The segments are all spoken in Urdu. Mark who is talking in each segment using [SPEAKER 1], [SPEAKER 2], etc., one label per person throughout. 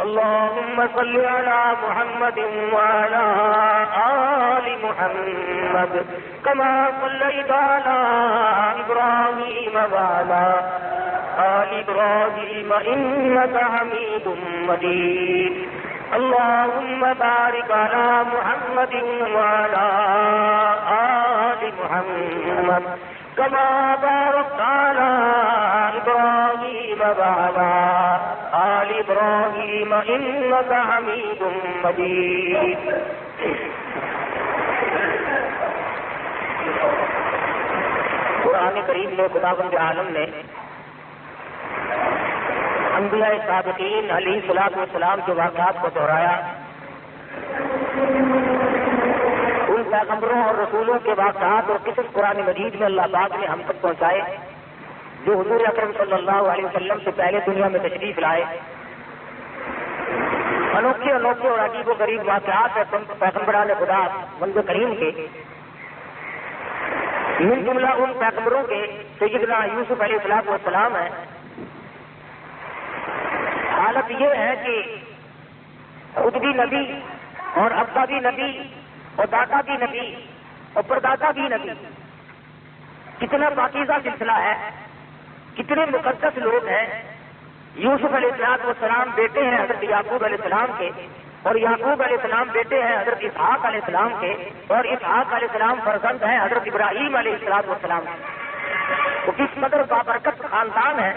[SPEAKER 1] اللهم صل على محمد وعلى آل محمد كما صليت على إبراهيم وعلى آل إبراهيم إنك حميد مجيد اللهم بارك على محمد وعلى آل محمد كما باركت على إبراهيم وعلى آل إبراهيم إنك حميد مجيد. قرآن کریم میں خداوند عالم نے انبیاء سابقین علیہ الصلوۃ والسلام کے واقعات کو دہرایا، ان پیغمبروں اور رسولوں کے واقعات اور قصص قرآن مجید میں اللہ پاک نے ہم تک پہنچائے جو حضور اکرم صلی اللہ علیہ وسلم سے پہلے دنیا میں تشریف لائے. انوکھے انوکھے اور عجیب و غریب واقعات ہیں پیغمبران خدا منظر کریم کے. من جملہ ان پیغمبروں کے سیدنا یوسف علیہ السلام ہیں. حالت یہ ہے کہ خود بھی نبی اور ابا بھی نبی اور دادا بھی نبی اور پردادا بھی نبی. کتنا پاکیزہ سلسلہ ہے، کتنے مقدس لوگ ہیں. یوسف علیہ السلام بیٹے ہیں حضرت یعقوب علیہ السلام کے، اور یعقوب علیہ السلام بیٹے ہیں حضرت اسحاق علیہ السلام کے، اور اسحاق علیہ السلام فرزند ہیں حضرت ابراہیم علیہ السلام کے. تو کس قدر بابرکت خاندان ہے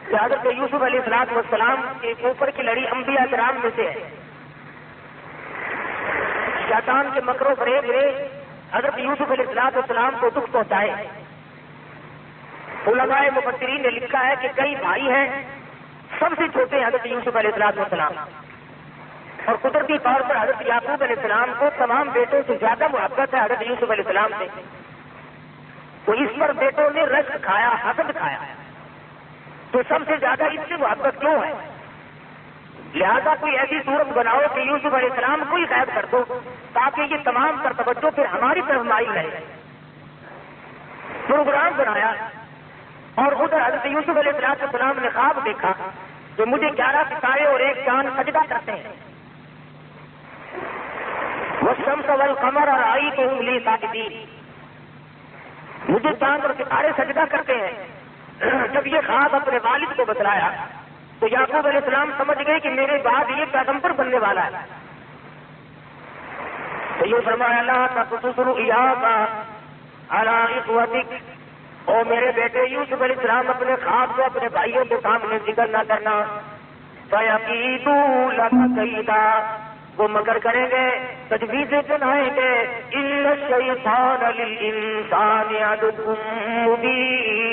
[SPEAKER 1] کہ حضرت یوسف علیہ السلام کے اوپر کی لڑی انبیاء کرام میں سے ہے. شیطان کے مکر و فریب نے حضرت یوسف علیہ السلام کو دکھ پہنچائے. علماء مفسرین نے لکھا ہے کہ کئی بھائی ہیں، سب سے چھوٹے حضرت یوسف علیہ السلام، اور قدرتی طور پر حضرت یعقوب علیہ السلام کو تمام بیٹوں سے زیادہ محبت ہے حضرت یوسف علیہ السلام سے. تو اس پر بیٹوں نے رشک کھایا، حسد کھایا. تو سب سے زیادہ اس سے محبت کیوں ہے؟ لہذا کوئی ایسی صورت بناؤ کہ یوسف علیہ السلام کو ہی قید کر دو تاکہ یہ تمام پر توجہ پھر ہماری طرف مائل رہے. پروگرام بنایا اور ادھر حضرت یوسف علیہ السلام نے خواب دیکھا کہ مجھے 11 ستارے اور ایک چاند سجدہ کرتے ہیں. والشمس والقمر رأیتهم لی ساجدین، مجھے چاند اور ستارے سجدہ کرتے ہیں. جب یہ خواب اپنے والد کو بتلایا تو یعقوب علیہ السلام سمجھ گئے کہ میرے بعد یہ پیغمبر بننے والا ہے. تو یہ فرمایا لا تقصص رؤیاک علی اخوتک، او میرے بیٹے یوسف علیہ السلام اپنے خواب کو اپنے بھائیوں کے سامنے ذکر نہ کرنا. فَيَكِيدُوا لَكَ كَيْدًا، وہ مکر کریں گے، تجویزیں بنائیں گے. إِنَّ الشَّيْطَانَ لِلْإِنسَانِ عَدُوٌّ مُّبِينٌ،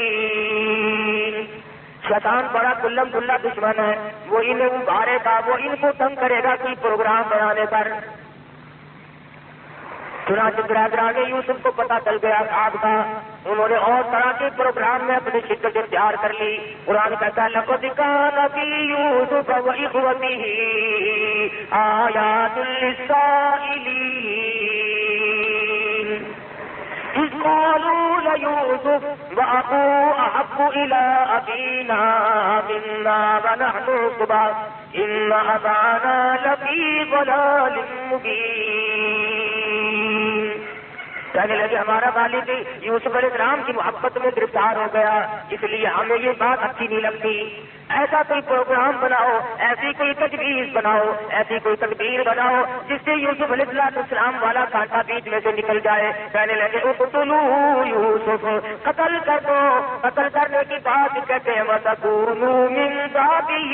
[SPEAKER 1] شیطان بڑا کلم کلا دشمن ہے، وہ انہیں ابھارے گا، وہ ان کو تنگ کرے گا کوئی پروگرام بنانے پر. چنانچہ برادران یوسف کو پتہ چل گیا خواب کا، انہوں نے اور طرح کے پروگرام میں اپنی شرکت اختیار کر لی. قرآن کہتا ہے لَقَدْ كَانَ فِي يُوسُفَ وَإِخْوَتِهِ آيَاتٌ لِّلسَّائِلِينَ إِذْ قَالُوا لَيُوسُفُ وَأَخُوهُ أَحَبُّ إِلَىٰ أَبِينَا مِنَّا وَنَحْنُ عُصْبَةٌ إِنَّ أَبَانَا لَفِي ضَلَالٍ مُّبِينٍ. کہنے لگے ہمارا والد یوسف علیہ السلام کی محبت میں گرفتار ہو گیا، اس لیے ہمیں یہ بات اچھی نہیں لگتی. ایسا کوئی پروگرام بناؤ، ایسی کوئی تجویز بناؤ، ایسی کوئی تدبیر بناؤ جس سے یوسف علیہ السلام والا کانٹا بیچ میں سے نکل جائے. کہنے لگے اقتلوا یوسف، قتل کر دو. قتل کرنے کی بات کہتے ہیں وَتَكُونُوا مِن بَعْدِهِ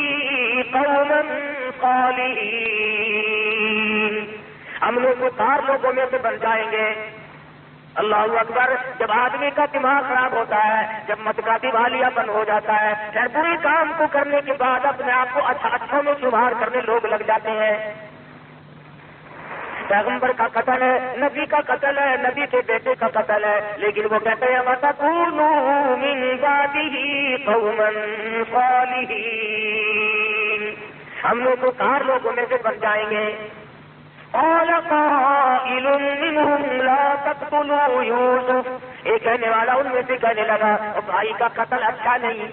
[SPEAKER 1] قَوْمًا صَالِحِينَ، ہم لوگ کار لوگوں میں سے بن جائیں گے. اللہ اکبر. جب آدمی کا دماغ خراب ہوتا ہے، جب متقاطی والیہ بن ہو جاتا ہے، پھر بری کام کو کرنے کے بعد اپنے آپ کو اچھوں میں شمار کرنے لوگ لگ جاتے ہیں. پیغمبر کا قتل ہے، نبی کا قتل ہے، نبی کے بیٹے کا قتل ہے، لیکن وہ کہتے ہیں وَتَكُونُوا مِن بَعْدِهِ قَوْمًا صَالِحِينَ، ہم لوگ تو کار لوگوں میں سے بن جائیں گے. قال قائل منهم لا تقتلوا يوسف، ایک کہنے والا ان میں سے کہنے لگا بھائی کا قتل اچھا نہیں،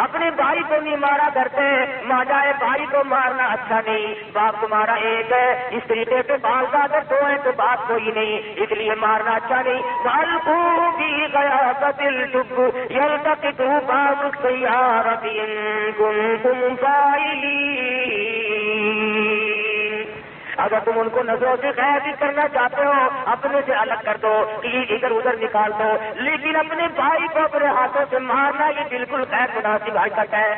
[SPEAKER 1] اپنے بھائی کو نہیں مارا کرتے، ماں جائے بھائی کو مارنا اچھا نہیں، باپ تمہارا ایک ہے، اس طریقے سے بال کا اگر دو ہے تو باپ کوئی نہیں، اس لیے مارنا اچھا نہیں۔ وَالْقُوا فِي غَيَابَتِ الْجُبِّ يَلْتَقِطُهُ بَعْضُ السَّيَّارَةِ إِن كُنتُمْ فَاعِلِينَ۔ اگر تم ان کو نظروں سے غائب کرنا چاہتے ہو، اپنے سے الگ کر دو، ادھر ادھر نکال دو، لیکن اپنے بھائی کو اپنے ہاتھوں سے مارنا یہ بالکل غیر مناسب حرکت ہے۔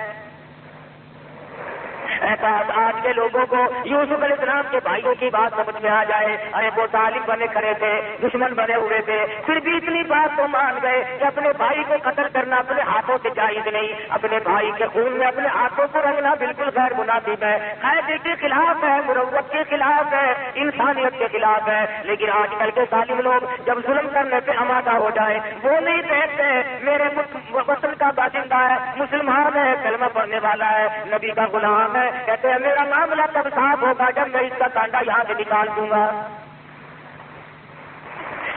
[SPEAKER 1] آج کے لوگوں کو یوسف علیہ السلام کے بھائیوں کی بات سمجھ میں آ جائے، ارے وہ ظالم بنے کھڑے تھے، دشمن بنے ہوئے تھے، پھر بھی اتنی بات تو مان گئے کہ اپنے بھائی کو قتل کرنا اپنے ہاتھوں سے جائز نہیں، اپنے بھائی کے خون میں اپنے ہاتھوں کو رنگنا بالکل غیر مناسب ہے، قاعدے کے خلاف ہے، مروت کے خلاف ہے، انسانیت کے خلاف ہے۔ لیکن آج کل کے ظالم لوگ جب ظلم کرنے پہ آمادہ ہو جائے، وہ نہیں دیکھتے میرے وطن کا باشندہ ہے، مسلمان ہے، کلمہ پڑھنے والا ہے، نبی کا غلام ہے، کہتے ہیں میرا معاملہ تب صاف ہوگا جب میں اس کا کانٹا یہاں سے نکال دوں گا۔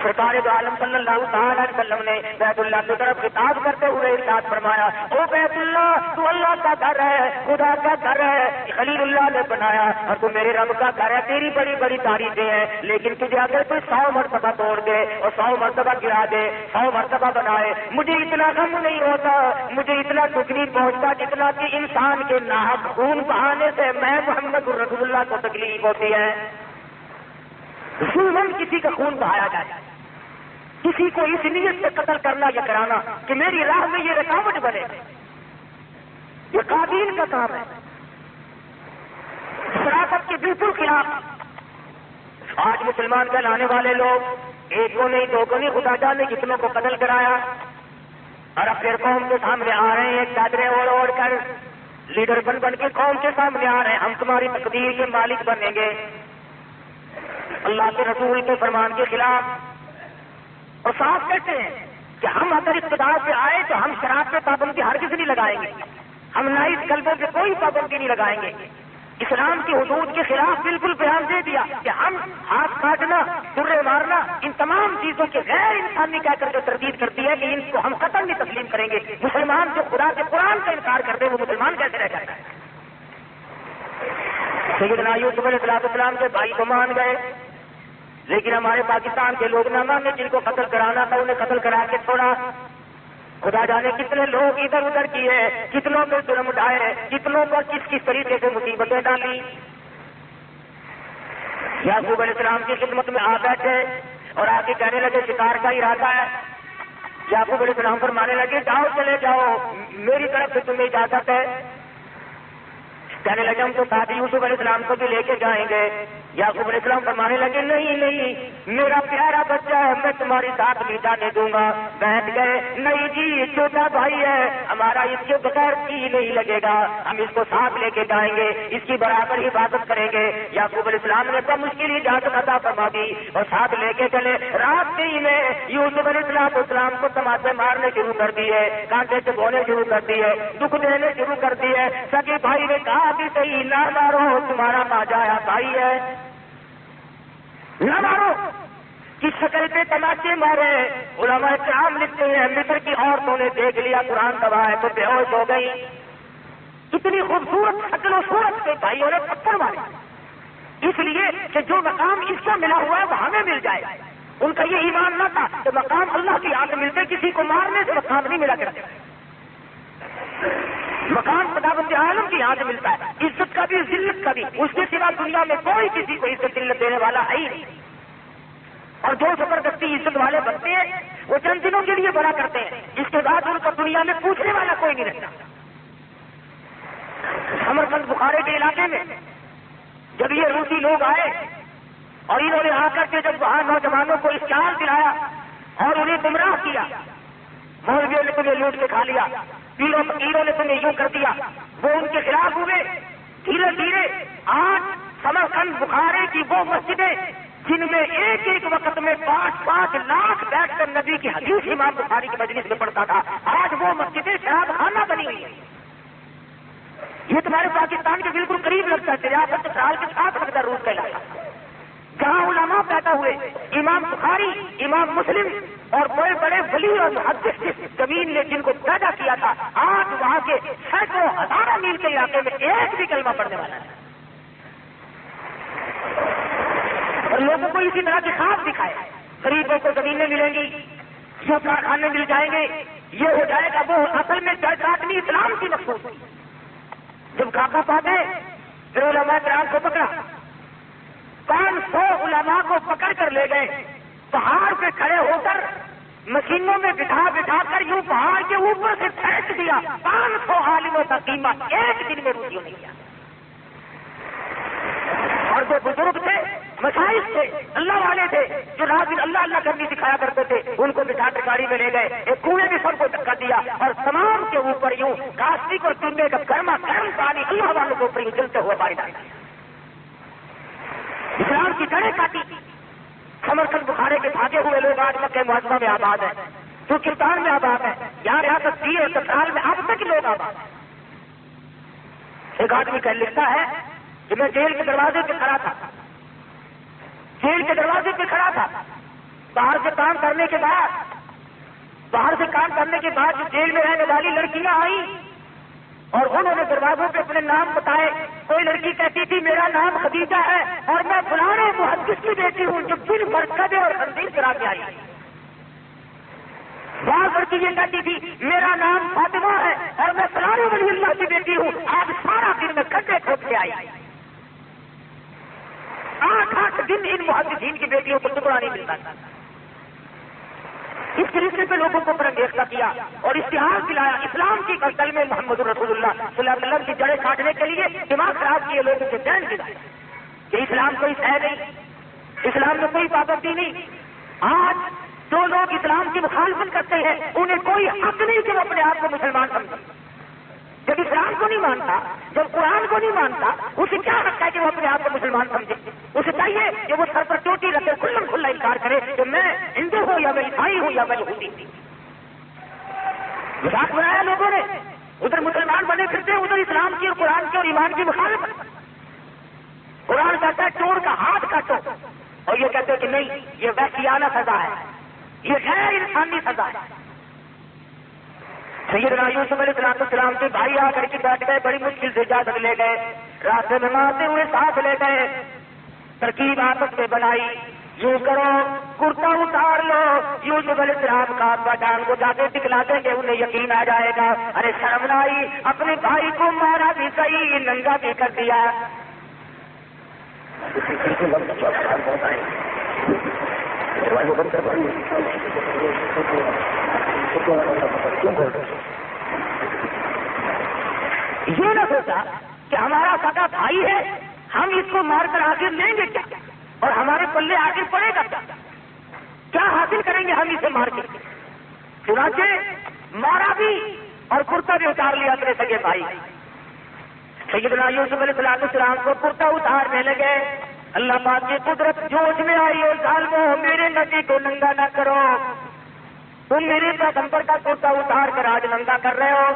[SPEAKER 1] سرکار دو عالم صلی اللہ تعالی علیہ وسلم نے بیت اللہ کی طرف خطاب کرتے ہوئے ارشاد فرمایا، او بیت اللہ تو اللہ کا گھر ہے، خدا کا گھر ہے، خلیل اللہ نے بنایا اور تو میرے رب کا گھر ہے، تیری بڑی بڑی تعریفیں ہیں، لیکن تجھے اگر کوئی 100 مرتبہ توڑ دے اور 100 مرتبہ گرا دے، 100 مرتبہ بنائے، مجھے اتنا غم نہیں ہوتا، مجھے اتنا دکھ نہیں پہنچتا جتنا کہ انسان کے ناحق خون بہانے سے میں محمد رسول اللہ کو تکلیف ہوتی ہے۔ ظلم کسی کا خون بہایا جائے، کسی کو اس نیت سے قتل کرنا یا کرانا کہ میری راہ میں یہ رکاوٹ بنے، یہ قابیل کا کام ہے، شرافت کے بالکل خلاف۔ آج مسلمان کہلانے والے لوگ ایک کو نہیں دو کو نہیں خدا جانے کتنوں کو قتل کرایا، اور اب پھر قوم کے سامنے آ رہے ہیں چادریں اوڑھ کر، لیڈر بن کے قوم کے سامنے آ رہے ہیں، ہم تمہاری تقدیر کے مالک بنیں گے، اللہ کے رسول کے فرمان کے خلاف۔ اور صاف کہتے ہیں کہ ہم اگر اقتدار پہ آئے تو ہم شراب پہ پابندی ہرگز نہیں لگائیں گے، ہم نائب کلبوں پہ کوئی پابندی نہیں لگائیں گے۔ اسلام کی حدود کے خلاف بالکل بیان دے دیا کہ ہم ہاتھ کاٹنا، درے مارنا، ان تمام چیزوں کے غیر انسانی کہہ کر جو تردید کرتی ہے کہ ان کو ہم قتل نہیں تسلیم کریں گے۔ مسلمان جو خدا کے قرآن کا انکار کرتے وہ مسلمان کیسے رہ جاتا ہے؟ سیدنا یوسف علیہ السلام کے بھائی کو مان گئے، لیکن ہمارے پاکستان کے لوگ نہ مانے، جن کو قتل کرانا تھا انہیں قتل کرا کے چھوڑا۔ خدا جانے کتنے لوگ ادھر ادھر کیے، کتنوں کو ظلم اٹھائے، کتنوں کو کس طریقے سے مصیبتیں ڈالی۔ یعقوب علیہ السلام کی خدمت میں آ بیٹھے اور آ کے کہنے لگے شکار کا ارادہ ہے۔ یعقوب علیہ السلام فرمانے لگے جاؤ چلے جاؤ، میری طرف سے تمہیں اجازت ہے۔ کہنے لگے ہم تو ساتھ یوسف علیہ السلام کو بھی لے کے جائیں گے۔ یعقوب علیہ السلام فرمانے لگے نہیں نہیں، میرا پیارا بچہ ہے، میں تمہاری ساتھ نہیں جانے دوں گا۔ بیٹھ گئے، نہیں جی چھوٹا بھائی ہے ہمارا، اس کے بغیر جی نہیں لگے گا، ہم اس کو ساتھ لے کے جائیں گے، اس کی برابر حفاظت کریں گے۔ یعقوب علیہ السلام نے بمشکل اجازت عطا فرما دی اور ساتھ لے کے چلے۔ رات ہی میں یوسف علیہ السلام کو تماچے مارنے شروع کر دیے، کانٹے چبونے شروع کر دیے، دکھ دینے شروع کر دیے۔ سگے بھائی نے کہا کہ صحیح نہ مارو، تمہارا ماجایا بھائی ہے، نہ مارو، کس شکل پہ تماچے مارے۔ علماء کرام لکھتے ہیں مصر کی عورتوں نے دیکھ لیا، قرآن گواہ ہے، تو بے ہوش ہو گئی۔ اتنی خوبصورت شکل و صورت کے بھائیوں نے پتھر مارے، اس لیے کہ جو مقام اس کو ملا ہوا ہے وہ ہمیں مل جائے۔ ان کا یہ ایمان نہ تھا کہ مقام اللہ کی یاد ملتے، کسی کو مارنے سے مقام نہیں ملا کرتے، مقام خداوند عالم کی یاد ملتا ہے، عزت کا بھی ذلت کا بھی، اس کے سوا دنیا میں کوئی کسی کو عزت ذلت دینے والا ہے ہی نہیں۔ اور جو زبردستی عزت والے بنتے ہیں وہ چند دنوں کے لیے بڑا کرتے ہیں، اس کے بعد ان کو دنیا میں پوچھنے والا کوئی نہیں رہتا۔ سمرقند بخارے کے علاقے میں جب یہ روسی لوگ آئے اور انہوں نے آ کر کے جب وہاں نوجوانوں کو اشتعال دلایا اور انہیں گمراہ کیا، مولویوں نے تمہیں لوٹ کے کھا لیا، پیروں فقیروں نے تمہیں یوں کر دیا، وہ ان کے خلاف ہوئے۔ دھیرے دھیرے آج سمرقند بخارے کی وہ مسجدیں جن میں ایک ایک وقت میں 5-5 لاکھ بیٹھ کر نبی کی حدیث امام بخاری کی مجلس میں پڑھتا تھا، آج وہ مسجدیں شراب خانہ بنی ہوئی ہیں۔ یہ تمہارے پاکستان کے بالکل قریب لگتا ہے، ریاست سال کے ساتھ لگتا ہے، روس کا علاقہ جہاں علماء پیدا ہوئے، امام بخاری، امام مسلم اور بڑے بڑے ولی اور محدث جس زمین نے جن کو پیدا کیا تھا، آج وہاں کے سینکڑوں ہزاروں میل کے علاقے میں ایک بھی کلمہ پڑھنے والا ہے، اور لوگوں کو اسی طرح کے خواب دکھائے، غریبوں کو زمینیں ملیں گی، جو کارخانے مل جائیں گے، یہ ہو جائے گا، وہ اصل میں جڑ کاٹنی اسلام کی مقصود تھی۔ جب کاکا پاتے پھر علماء کرام کو پکڑا، 500 علماء کو پکڑ کر لے گئے، پہاڑ پہ کھڑے ہو کر مشینوں میں بٹھا کر یوں پہاڑ کے اوپر سے پھینک دیا۔ 500 عالموں کا قیمہ ایک دن میں روٹیوں نے کیا۔ اور جو بزرگ تھے، مشائخ تھے، اللہ والے تھے، جو رات دن اللہ اللہ کرنی سکھایا کرتے تھے، ان کو بٹھا کر گاڑی میں لے گئے، ایک کنویں میں سب کو دھکا دیا اور تمام کے اوپر یوں کاسٹک اور چونے کا گرما گرم پانی اللہ والوں کے اوپر یوں جلتے ہوئے پانی ڈالا۔ اسلام کی جڑیں کاٹی۔ سمرقند بخارے کے بھاگے ہوئے لوگ آج مکہ معظمہ میں آباد ہیں، ترکستان میں آباد ہیں، یہاں ریاست دی اور سسرال میں اب تک لوگ آباد ہیں۔ ایک آدمی کا لکھتا ہے کہ میں جیل کے دروازے پہ کھڑا تھا، جیل کے دروازے پہ کھڑا تھا، باہر سے کام کرنے کے بعد جو جیل میں رہنے والی لڑکیاں آئیں اور انہوں نے دروازوں پہ اپنے نام بتائے۔ کوئی لڑکی کہتی تھی میرا نام خدیجہ ہے اور میں فلانے محدث کی بیٹی ہوں جو دن بھر کدے اور خنزیر کرا کے آئی۔ بعض لڑکی یہ کہتی تھی میرا نام فاطمہ ہے اور میں فلانے ولی اللہ کی بیٹی ہوں، آج سارا دن میں کدے کھود کے آئی۔ 8 دن ان محدثین کی بیٹیوں کو ٹکڑا نہیں ملتا تھا۔ اس طریقے سے لوگوں کو پرانگیختہ کیا اور اشتہار دلایا اسلام کی قتل میں محمد رسول اللہ صلی اللہ علیہ وسلم کی جڑیں کاٹنے کے لیے دماغ خراب کیے لوگوں کے چین دلائے کہ اسلام کوئی ہے نہیں، اسلام میں کوئی پابندی نہیں۔ آج جو لوگ اسلام کی مخالفت کرتے ہیں انہیں کوئی حق نہیں کہ وہ اپنے آپ کو مسلمان سمجھیں۔ جب اسلام کو نہیں مانتا، جب قرآن کو نہیں مانتا، اسے کیا حق ہے کہ وہ اپنے آپ کو مسلمان سمجھے؟ اسے چاہیے کہ وہ سر پر چوٹی رکھے کھلا کھلا انکار کرے کہ میں ہندو ہوں یا میں عیسائی ہوں یا میں یہودی ہوں۔ مذاق بنایا لوگوں نے، ادھر مسلمان بنے پھرتے ادھر اسلام کی اور قرآن کی اور ایمان کی مخالفت۔ قرآن کہتا ہے چور کا ہاتھ کاٹو اور یہ کہتے کہ نہیں یہ وحشیانہ سزا ہے، یہ غیر انسانی سزا ہے۔ سیدنا یوسف علیہ السلام کے بھائی آ کر کے بیٹھ گئے، بڑی مشکل سے اجازت لے گئے، راستے میں مارتے ہوئے ساتھ لے گئے، ترکیب آپس میں بنائی، یوں کرو کرتا اتار لو، یوسف علیہ السلام کا بدان کو جا کے دکھلا دیں گے انہیں یقین آ جائے گا۔ ارے شرم نہ آئی، اپنے بھائی کو مارا بھی صحیح ننگا بھی کر دیا۔ یہ نہ سوچا کہ ہمارا سگا بھائی ہے، ہم اس کو مار کر آخر لیں گے کیا اور ہمارے پلے آخر پڑے گا کیا حاصل کریں گے ہم اسے مار کے؟ چنانچہ مارا بھی اور کرتا بھی اتار لیا اپنے سگے بھائی۔ سیدنا یوسف علیہ السلام کو کرتا اتارنے لگے، اللہ پاک کی قدرت جوش میں آئی اور ظالمو میرے نبی کو ننگا نہ کرو، تم میرے پیغمبر کا کرتا اتار کر آج ننگا کر رہے ہو،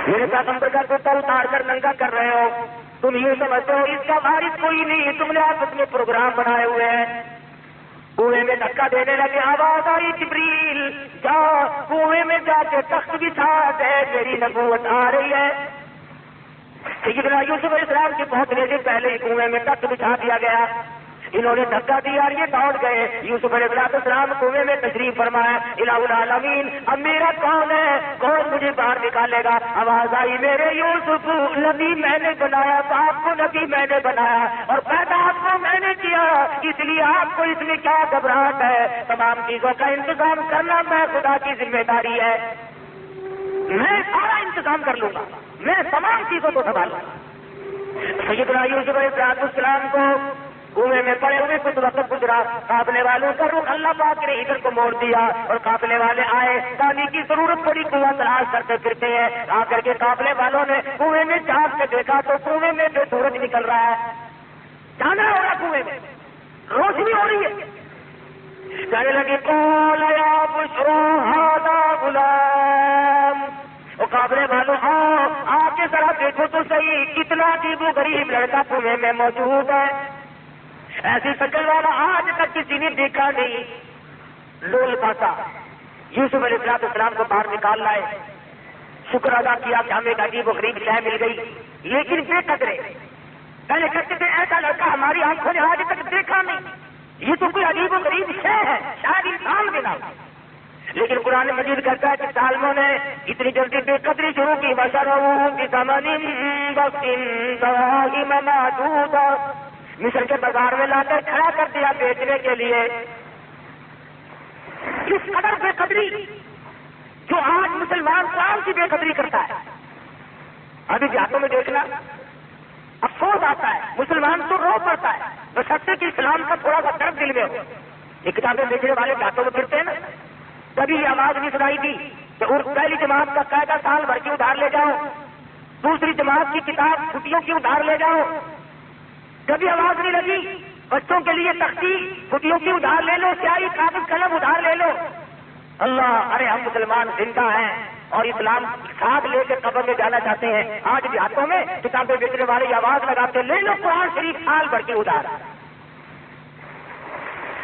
[SPEAKER 1] میرے پیغمبر کا کرتا اتار کر ننگا کر رہے ہو، تم یوں سمجھتے ہو اس کا وارث کوئی نہیں، تم نے آپس میں پروگرام بنائے ہوئے ہیں۔ کنویں میں دھکا دینے لگے، آواز آئی جبریل جاؤ کنویں میں جا کے تخت بچھا دے، میری نبوت آ رہی ہے۔ سیدنا یوسف علیہ السلام کے پہنچنے سے پہلے ہی کنویں میں تخت بچھا دیا گیا، انہوں نے دھکا دیا اور یہ دوڑ گئے۔ یوسف علیہ السلام کنویں میں تشریف فرمایا، الہ العالمین اب میرا کون ہے، کون مجھے باہر نکالے گا؟ آواز آئی میرے یوسف نبی میں نے بنایا، باپ کو نبی میں نے بنایا اور پیدا آپ کو میں نے کیا، اس لیے آپ کو اس میں کیا گھبراہٹ ہے؟ تمام چیزوں کا انتظام کرنا میں خدا کی ذمہ داری ہے، میں سارا انتظام کر لوں گا، میں تمام چیزوں کو سنبھالوں گا۔ سیدنا یوسف علیہ السلام کو کنویں میں پڑے ہوئے کچھ وقت گزرا، قافلے والوں کا رخ اللہ پاک نے ادھر کو موڑ دیا اور قافلے والے آئے، پانی کی ضرورت پڑی، کنواں تلاش کرتے پھرتے ہیں، آ کر کے قافلے والوں نے کنویں میں جھانک کے دیکھا تو کنویں میں جو سورج نکل رہا ہے، جانا ہو رہا کنویں میں روشنی ہو رہی ہے، کہنے لگے قول یا بشرا ھذا غلام، وہ قافلے والوں آ کے ذرا دیکھو تو صحیح کتنا عجیب و غریب لڑکا کنویں میں موجود ہے، ایسی شکل والا آج تک کسی نے دیکھا نہیں۔ لول پاسا یوسف علیہ السلام کو باہر نکال لائے، شکر ادا کیا کہ ہمیں ایک عجیب و غریب شے مل گئی، لیکن بے قدرے پہلے کہتے تھے ایسا لڑکا ہماری آنکھوں نے آج تک دیکھا نہیں، یہ تو کوئی عجیب و غریب شے ہے، شاید انسان بنا۔ لیکن قرآن مجید کہتا ہے کہ ظالموں نے اتنی جلدی بے قدری شروع کی، وَشَرَوْهُ بِثَمَنٍ بَخْسٍ دَرَاهِمَ مَعْدُودَةٍ، مصر کے بازار میں لا کر کھڑا کر دیا بیچنے کے لیے۔ کس قدر بے قدری، جو آج مسلمان قوم کی بے قدری کرتا ہے۔ ابھی دیہاتوں میں دیکھنا افسوس آتا ہے، مسلمان تو رو پڑتا ہے، بشرطے کہ اسلام کا تھوڑا سا درد دل میں ہو۔ یہ کتابیں بیچنے والے دیہاتوں میں پھرتے ہیں نا، کبھی یہ آواز نہیں سنائی تھی کہ پہلی جماعت کا قاعدہ سال بھر کی ادھار لے جاؤ، دوسری جماعت کی کتاب چھٹیوں کی ادھار لے جاؤ، کبھی آواز نہیں لگی بچوں کے لیے تختی چھٹیوں کی ادھار لے لو، سیاہی کاغذ قلم ادھار لے لو۔ اللہ، ارے ہم مسلمان زندہ ہیں اور اسلام ساتھ لے کے قبر میں جانا چاہتے ہیں۔ آج بھی ہاتھوں میں کتابیں بیچنے والے آواز لگاتے لے لو قرآن شریف سال بھر کی ادھار۔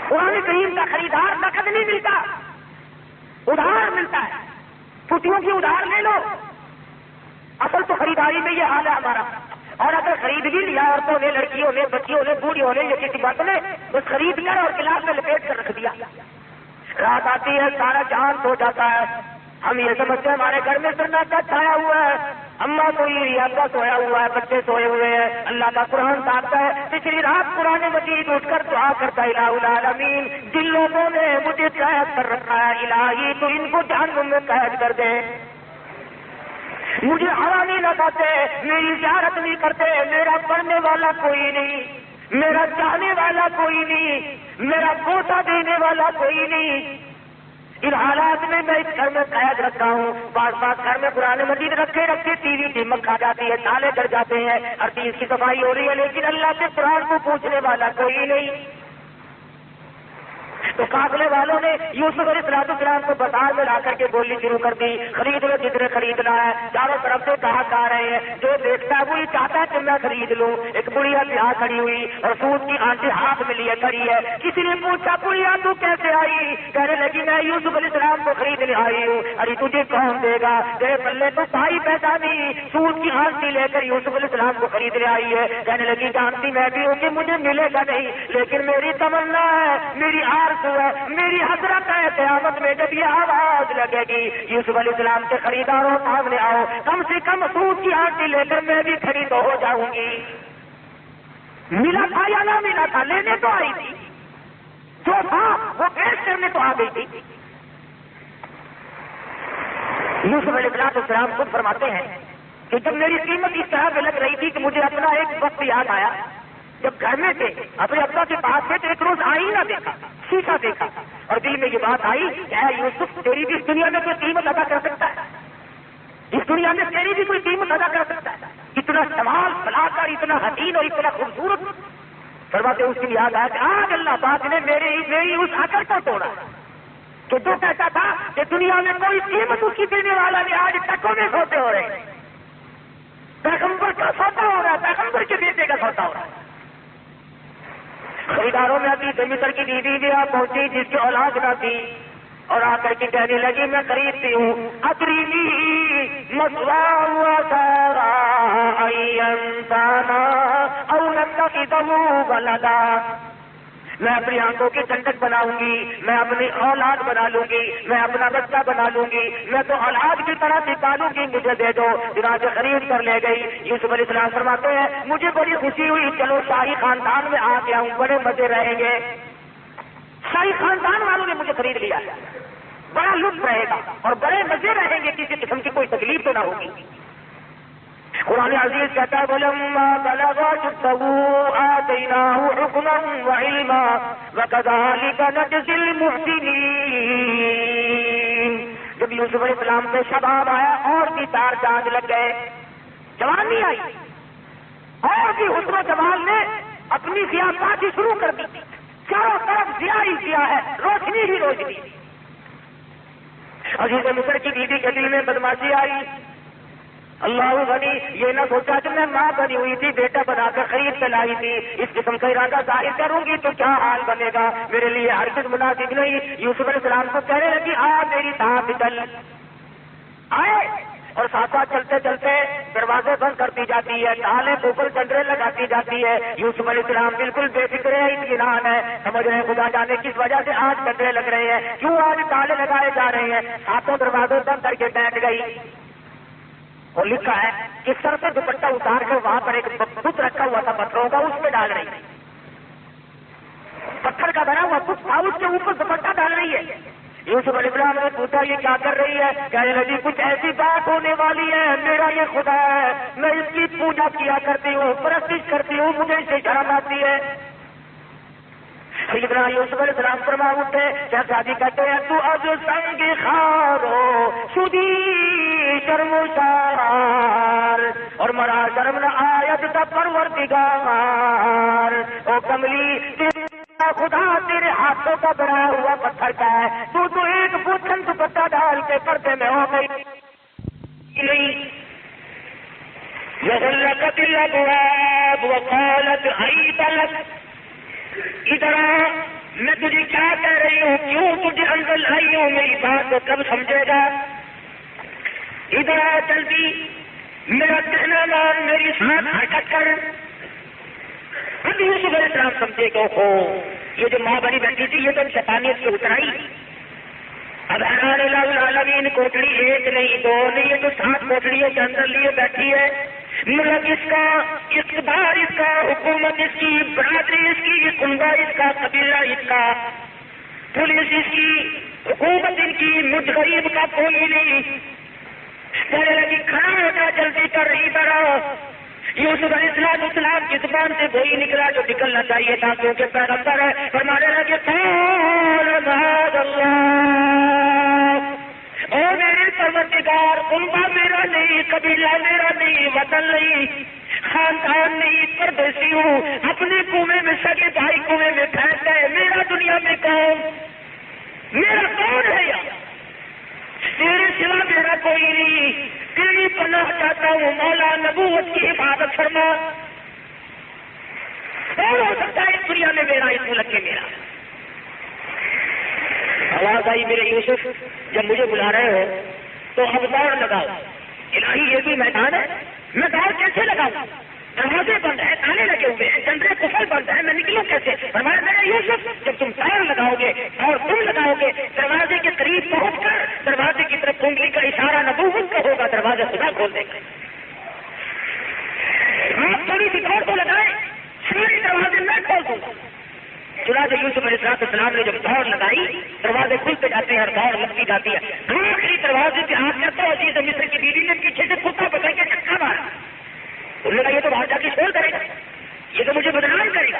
[SPEAKER 1] قرآن کریم کا خریدار نقد نہیں ملتا، ادھار ملتا ہے، چھٹیوں کی ادھار لے لو۔ اصل تو خریداری میں یہ حال ہے ہمارا، اور اگر خرید بھی لیا عورتوں نے، لڑکیوں نے، بچیوں نے، بوڑھیوں نے، یا کسی بات نے بس خرید کر اور گلاس میں لپیٹ کر رکھ دیا، رات آتی ہے سارا جہان سو جاتا ہے، ہم یہ سمجھتے ہیں ہمارے گھر میں سناٹا چھایا ہوا ہے، اماں سوئی ہوئی ہے، ابا سویا ہوا ہے، بچے سوئے ہوئے ہیں۔ اللہ کا قرآن کہتا ہے پچھلی رات قرآن مجید اٹھ کر دعا کرتا ہے الہ العالمین، جن لوگوں نے مجھے قید کر رکھا ہے الہی تو ان کو جہنم میں قید کر دے، مجھے ہوا نہیں لگاتے، میری زیارت نہیں کرتے، میرا پڑھنے والا کوئی نہیں، میرا چاہنے والا کوئی نہیں، میرا بوسہ دینے والا کوئی نہیں، ان حالات میں میں اس گھر میں قید رکھا ہوں۔ بعض گھر میں قرآن مجید رکھے رکھے ٹی وی ٹیمک کھا جاتی ہے، تالے ڈر جاتے ہیں، ہر چیز کی صفائی ہو رہی ہے، لیکن اللہ کے قرآن کو پوچھنے والا کوئی نہیں۔ تو قافلے والوں نے یوسف علیہ السلام کو بازار میں لا کر کے بولنی شروع کر دی، خرید لو جتنے خریدنا ہے۔ چاروں طرف سے گاہک آ رہے ہیں، جو دیکھتا ہے وہی چاہتا ہے کہ میں خرید لوں۔ ایک بڑھیا بیاہ کھڑی ہوئی اور سود کی آنٹی ہاتھ میں لیے کھڑی ہے، کسی نے پوچھا بڑھیا تو کیسے آئی؟ کہنے لگی میں یوسف علیہ السلام کو خریدنے آئی ہوں۔ ارے تجھے کون دے گا، تیرے پلے تو بھائی پیسہ نہیں، سود کی آنٹی لے کر یوسف علیہ السلام کو خریدنے آئی ہے۔ کہنے لگی جانتی میں بھی ہوں کہ مجھے ملے گا نہیں، لیکن میری تمنا ہے، میری آرزو ہے، میری حسرت ہے، قیامت میں جب یہ آواز لگے گی یوسف علیہ السلام کے خریداروں سامنے آؤ، کم سے کم سود کی آنٹی لے کر میں بھی خرید ہو جاؤں گی۔ ملا تھا یا نہ ملا تھا، لینے تو آئی تھی، جو تھا وہ پیش کرنے تو آ گئی تھی۔ یوسف علیہ السلام خود فرماتے ہیں کہ جب میری قیمت اس طرح پہ لگ رہی تھی کہ مجھے اپنا ایک وقت یاد آیا، جب گھر میں تھے اپنے ابا کے پاس تھے تو ایک روز آئینہ دیکھا، شیشہ دیکھا، اور دل میں یہ بات آئی کہ اے یوسف تیری بھی اس دنیا میں کوئی قیمت ادا کر سکتا ہے، اس دنیا میں تیری بھی کوئی قیمت ادا کر سکتا ہے، اتنا سوال بلا کر، اتنا حسین اور اتنا خوبصورت۔ فرماتے اس کی یاد آیا کہ آج اللہ پاک نے میری اس عقل کو توڑا کہ جو کہتا تھا کہ دنیا میں کوئی قیمت اس کی دینے والا نہیں، آج ٹکوں میں سوتے ہو رہے ہیں، پیغمبر کا سودا ہو رہا ہے، پیغمبر کے بیٹے کا سودا ہو رہا ہے۔ خریداروں میں ابھی مصر کی بیوی بھی آپ پہنچی جس کی اولاد نہ تھی، اور آ کر کے کہنے لگی میں خریدتی ہوں، اترینی مسوا سارا انسانا او نتخذہ ولدا، میں اپنی آنکھوں کی ٹھنڈک بناؤں گی، میں اپنی اولاد بنا لوں گی، میں اپنا بچہ بنا لوں گی، میں تو اولاد کی طرح نکالوں گی، مجھے دے دو۔ چنانچہ خرید کر لے گئی۔ یوسف علیہ السلام فرماتے ہیں مجھے بڑی خوشی ہوئی، چلو شاہی خاندان میں آ گیا ہوں، بڑے مزے رہیں گے، شاہی خاندان والوں نے مجھے خرید لیا، بڑا لطف رہے گا اور بڑے مزے رہیں گے، کسی قسم کی کوئی تکلیف تو نہ ہوگی۔ قرآن عزیز کہتا ہے وَلَمَّا بَلَغَ أَشُدَّهُ آتَيْنَاهُ حُكْمًا وَعِلْمًا وَكَذَلِكَ نَجْزِي الْمُحْسِنِينَ۔ جب یوسف علیہ السلام میں شباب آیا اور بھی تار چاند لگ گئے، جوانی آئی اور بھی حسن و جمال نے اپنی ضیاء شروع کر دی، چاروں طرف ضیاء ہی ضیاء ہے، روشنی ہی روشنی۔ عزیز مصر کی بیوی کے دل میں بدماشی آئی، اللہ غنی، یہ نہ سوچا کہ میں ماں بنی ہوئی تھی، بیٹا بنا کر خرید کے لائی تھی، اس قسم کا ارادہ ظاہر کروں گی تو کیا حال بنے گا، میرے لیے ہرگز مناسب نہیں۔ یوسف علیہ السلام کو کہنے لگی آ میری ساتھ چل، آئے، اور ساتھ ساتھ چلتے چلتے دروازے بند کرتی جاتی ہے، تالے اوپر چندرے لگاتی جاتی ہے۔ یوسف علیہ السلام بالکل بے فکر ہے، اطمینان ہے، سمجھ رہے ہیں خدا جانے کس وجہ سے آج چندرے لگ رہے ہیں، کیوں آج تالے لگائے جا رہے ہیں، ہاتھوں دروازے بند کر کے بیٹھ گئی۔ اور لکھا ہے کس طرح سے دوپٹہ اتار کر وہاں پر ایک بت رکھا ہوا تھا پتھروں کا، اس پہ ڈال رہی ہے، پتھر کا بنا ہوا کچھ تھا، اس کے اوپر دوپٹہ ڈال رہی ہے۔ یوسف علیہ السلام نے پوچھا یہ کیا کر رہی ہے، کہنے لگی کچھ ایسی بات ہونے والی ہے، میرا یہ خدا ہے، میں اس کی پوجا کیا کرتی ہوں، پرستش کرتی ہوں، مجھے اسے شرم آتی ہے۔ سیدنا یوسف علیہ السلام فرما اٹھے، شہزادی کہتے ہیں تو از سنگ خارو سودی شرمسار اور مرا شرم نہ آیت کا پروردگار، او کملی خدا تیرے ہاتھوں کا بنا ہوا پتھر کا ہے، تو ایک بوچھن دوپٹہ ڈال کے پردے میں ہو گئی نہیں۔ وغلقت الابواب وقالت حیت لک، ادھر میں تجھے کیا کہہ رہی ہوں، کیوں تجھے اندر لائی ہوں، میری بات کو کب سمجھے گا، ادھر جلدی میرا کہنا مان، میری ساتھ حرکت کر۔ اب یوسف علیہ السلام سمجھے کہ ہو یہ جو ماں بنی بیٹھی تھی یہ تو شیطانیت سے اترائی، اب حیران العالمین کوٹڑی ایک نہیں دو نہیں، یہ تو 7 کوٹڑیوں کے اندر لیے بیٹھی ہے، ملک اس کا، اقتدار اس کا، حکومت اس کی، برادری اس کی، کنبہ اس کا، قبیلہ اس کا، پولیس اس کی، حکومت ان کی، مجھ غریب کا کوئی نہیں۔ کہنے لگی کھڑا ہوتا جلدی کر رہی طرح۔ یوسف علیہ السلام کی زبان سے وہی نکلا جو نکلنا چاہیے تھا، کیونکہ پیغمبر ہے، فرمانے لگے قال معاذ اللہ، او میرے پروردگار، کنبہ میرا نہیں، قبیلہ میرا نہیں، وطن نہیں، خاندان نہیں، پردیسی ہوں، اپنے کنویں میں سگے بھائی کنویں میں پھینک گئے، میرا دنیا میں کون، میرا کون ہے یار، تیرے سوا میرا کوئی نہیں، تیری پناہ چاہتا ہوں مولا، نبوت کی حفاظت فرما، کون ہو سکتا ہے اس دنیا میں میرا، اس ملک میں میرا۔ آواز آئی میرے یوسف جب مجھے بلا رہے ہو تو اب دوڑ لگاؤ، الہی یہ بھی میدان ہے، میں دوڑ کیسے لگاؤں، دروازے بند ہے، تالے لگے ہوئے ہیں، جندرے کفل بند ہے، میں نکلوں کیسے، فرمایا میرے یوسف جب تم دوڑ لگاؤ گے اور تم لگاؤ گے، دروازے کے قریب پہنچ کر دروازے کی طرف انگلی کا اشارہ نبوت کا ہوگا، دروازہ خدا کھول دے گا۔ آپ تھوڑی سی دوڑ تو لگائیں، سارے دروازے میں کھول دوں گا۔ چنانچہ یوسف علیہ السلام نے جب دوڑ لگائی، دروازے کھلتے جاتے ہیں اور دوڑ لگتی جاتی ہے، آخری دروازے پہ ہاتھ کرتا ہے، عزیز مصر کی بیوی نے پیچھے سے کتا پکڑ کے چکا مارا، انہوں نے کہا یہ تو باہر جا کے شور کرے گا، یہ تو مجھے بدنام کرے گا،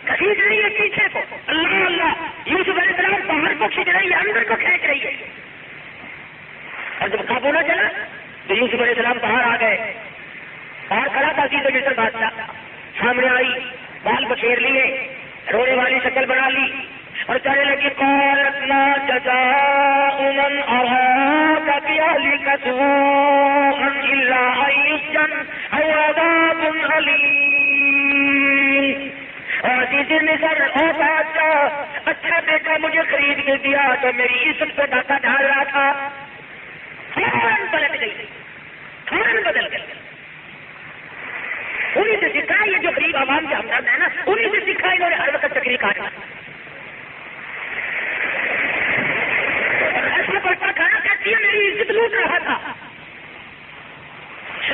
[SPEAKER 1] کھینچ رہی ہے پیچھے کو، اللہ اللہ، یوسف علیہ السلام باہر کو کھینچ رہی ہے، اندر کو کھینچ رہی ہے، اور جب قابو نہ چلا تو یوسف علیہ السلام باہر آ گئے، باہر کھڑا تھا عزیز مصر بادشاہ، سامنے آئی، بال بچیر لیے، رونے والی شکل بنا لی اور کہنے لگی قالت ما جزاء من اراد باهلك سوءا الا ان يسجن او عذاب اليم۔ عزیز مصر، او بادشاہ، اچھا بیٹا مجھے خرید کے دیا تو میری عزت پہ ڈاکہ ڈال رہا تھا، فوراً پلٹ گئی، فوراً بدل گئی۔ انہیں سے سکھا یہ جو غریب عوام کے ہمدرد ہے نا، انہیں سے سکھا انہوں نے ہر وقت چکری کاٹا، ایسا بڑھتا کھانا کہتی ہے میری عزت لوٹ رہا تھا۔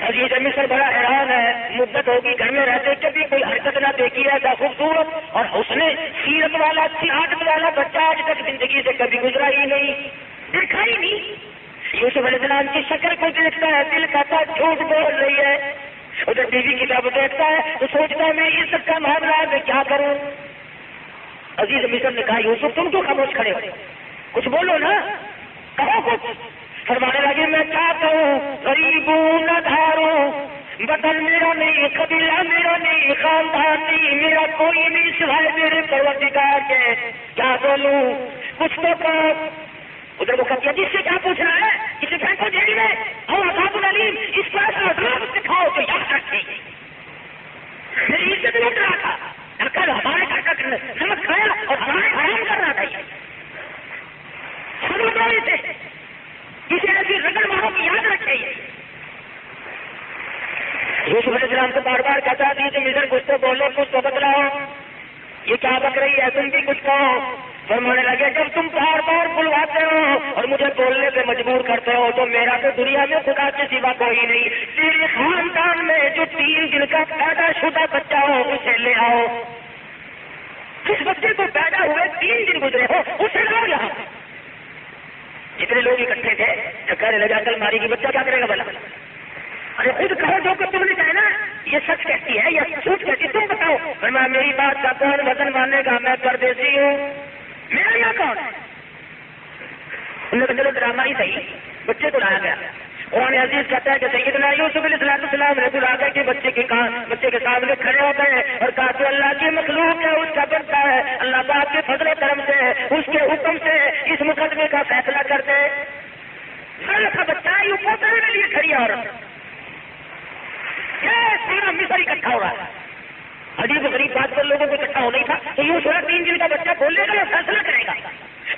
[SPEAKER 1] عزیز مصر بڑا حیران ہے، مدت ہوگی گھر میں رہتے کبھی کوئی حرکت نہ دیکھی ہے، ایسا خوبصورت اور حسن سیرت والا، اچھی عادت والا بچہ آج تک زندگی سے کبھی گزرا ہی نہیں، دیکھا ہی نہیں۔ یوسف علیہ السلام کی شکل کو دیکھتا ہے، دل کہتا جھوٹ بول رہی ہے، ادھر بیوی کی طرف دیکھتا ہے تو سوچتا ہے میں عزت کا معاملہ ہے، میں کیا کروں۔ عزیز مصر نے کہا یوسف تم کیوں خاموش کھڑے ہو، کچھ بولو نا، کہو کچھ۔ فرمانے لگے میں کیا کہوں، غریب ہوں، نہ دھاروں، وطن میرا نہیں، قبیلہ میرا نہیں، خاندان نہیں، میرا کوئی نہیں سوائے میرے پروردگار کے، کیا بولوں، کچھ تو کہو۔ ادھر وہ کہتی ہے جس سے کیا پوچھنا ہے، اسے پھینکو جیل میں اور عذاب العلیم، اس کو ایسا عذاب سکھاؤ تو یاد رکھے میری عزت لوٹ رہا تھا، کل ہمارے گھر کا نمک کھایا اور ہمارے حرام کر رہا تھا، یہ تھے کسی ایسی رگڑ ماروں کی یاد رکھے۔ یوسف علیہ السلام کو بار بار کہتا تھی کہ مصر کچھ تو بولو، کچھ تو بتلاؤ، یہ کیا بک رہی ہے، تم بھی کچھ کہو۔ فرمانے لگے جب تم بار بار بلواتے ہو اور مجھے بولنے پہ مجبور کرتے ہو تو میرا تو دنیا میں خدا کے سوا کوئی نہیں، تیرے خاندان میں جو 3 دن کا پیدا شدہ بچہ ہو اسے لے آؤ، جس بچے کو پیدا ہوئے 3 دن گزرے ہو اسے لاؤ یہاں۔ جتنے لوگ اکٹھے تھے کہنے لگا کل ماری کی بچہ کیا کرے گا بلا؟ ارے خود کہو جو کہ تم نے کہنا، یہ سچ کہتی ہے یا جھوٹ کہتی، تم بتاؤ۔ فرمایا میری بات کا کون وزن مانے گا، میں پردیسی ہوں، میرا یہاں کون ہے؟ انہوں نے چلو ڈرامہ ہی صحیح، بچے کو لایا گیا۔ قرآن عزیز کہتا ہے کہ سیدنا یوسف علیہ السلام نے بلا کے بچے کے سامنے کھڑے ہو گئے اور کہا کہ اللہ کی مخلوق ہے، اس کا بنتا ہے، اللہ پاک کے فضل و کرم سے اس کے حکم سے اس مقدمے کا فیصلہ کر دے۔ کا بچہ یوں پوترے کے لیے کھڑی عورت، سارا مصر اکٹھا ہو رہا ہے۔ عجیب و غریب بات پر لوگوں کو اکٹھا ہونا ہی تھا کہ یوں 3 دن کا بچہ بولے گا یا فیصلہ کرے گا۔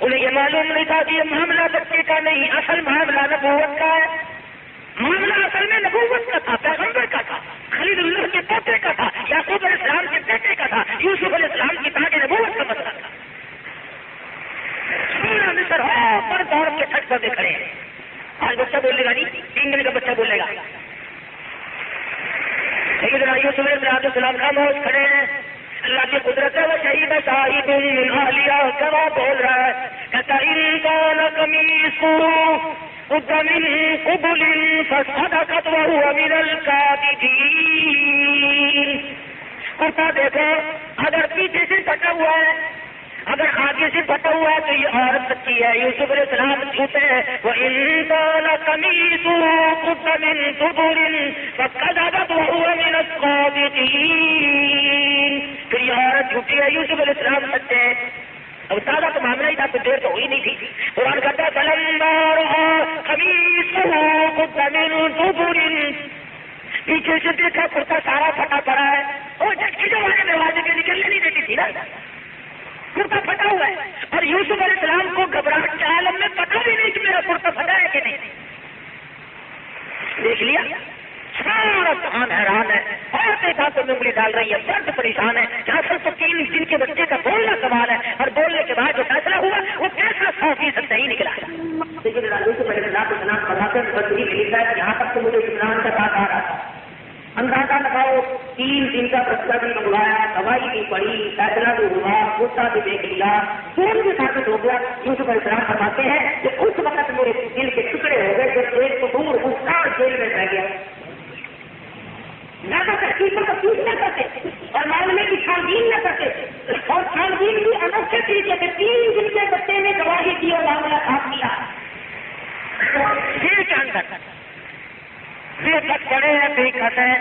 [SPEAKER 1] انہیں یہ معلوم نہیں تھا کہ یہ معاملہ بچے کا نہیں، اصل معاملہ نبوت کا ہے۔ معاملہ اصل میں نبوت کا تھا، پیغمبر کا تھا، خلیل اللہ کے پوتے کا تھا، یعقوب علیہ السلام کے بیٹے کا تھا، یوسف علیہ السلام کی تاج نبوت کا مسئلہ تھا۔ سورہ مصر پر دوڑ کے چھت پر کھڑے ہیں۔ آج بچہ بولے گا نہیں، 3 دن کا بچہ بولے گا۔ سیدنا یوسف علیہ السلام خاموش کھڑے ہیں، اللہ کی قدرت ہے، وہ شہید شاہد من اہلیہ گواہ بول رہا ہے، کہتا انسان قمیصہ قد من قبل فصدقت وهو من الكاذبین۔ کرتا دیکھو اگر پیچھے سے پھٹا ہوا ہے، اگر آگے سے پھٹا ہوا ہے تو یہ عورت سچی ہے، یوسف علیہ السلام جھوٹے ہیں۔ وَإِنْ قَمِيصُهُ قُدَّ مِنْ دُبُرٍ فَكَذَبَتْ وَهُوَ مِنَ الصَّادِقِينَ۔ پھر یہ عورت جھوٹی ہے، یوسف علیہ السلام سچے ہیں۔ اب تازہ تو معاملہ ہی تھا، کچھ دیر تو ہوئی نہیں تھی۔ قرآن کہتا ہے فَلَمَّا رَأَىٰ قَمِيصَهُ قُدَّ مِنْ دُبُرٍ، پیچھے سے دیکھا کرتا سارا پھٹا پڑا ہے، اور جھٹکی جو ہمارے دروازے پہ نکلنے نہیں دیتی تھی نا، کرتا پھٹا ہوا ہے، اور یوسف علیہ السلام کو گھبراہٹ کے عالم میں پتہ بھی نہیں کہ میرا کرتا پھٹا ہے کہ نہیں۔ دیکھ لیا سارا جہان حیران ہے، عورتیں ہاتھوں میں انگلی ڈال رہی ہے، مرد پریشان ہے، جہاں پر 3 دن کے بچے کا بولنا سوال ہے، اور بولنے کے بعد جو فیصلہ ہوا وہ فیصلہ 100% صحیح نکلا ہے۔ یوسف علیہ السلام فرماتے ہیں بدری ملتا ہے یہاں تک تو مجھے اسلام کا بات آ رہا تھا، اندازہ لگاؤ 3 دن کا بچہ بھی منگوایا، دوائی بھی پڑی، فیصلہ بھی ہوا، غصہ بھی دیکھ لیا، سوچ بھی ثابت ہو گیا۔ یوسف علیہ السلام فرماتے ہیں کہ اس وقت میرے دل کے ٹکڑے ہو گئے جب ایک تو دور اس جیل میں رہ گیا، زیادہ تحقیق پر تفتیش نہ کرتے اور معاملے کی چھانبین نہ کرتے، اور چھانبین بھی انوکھے طریقے سے 3 دن کے بچے نے گواہی دی اور معاملہ صاف کیا۔ جیل کے اندر بے خط پڑے ہیں، بے خط ہیں،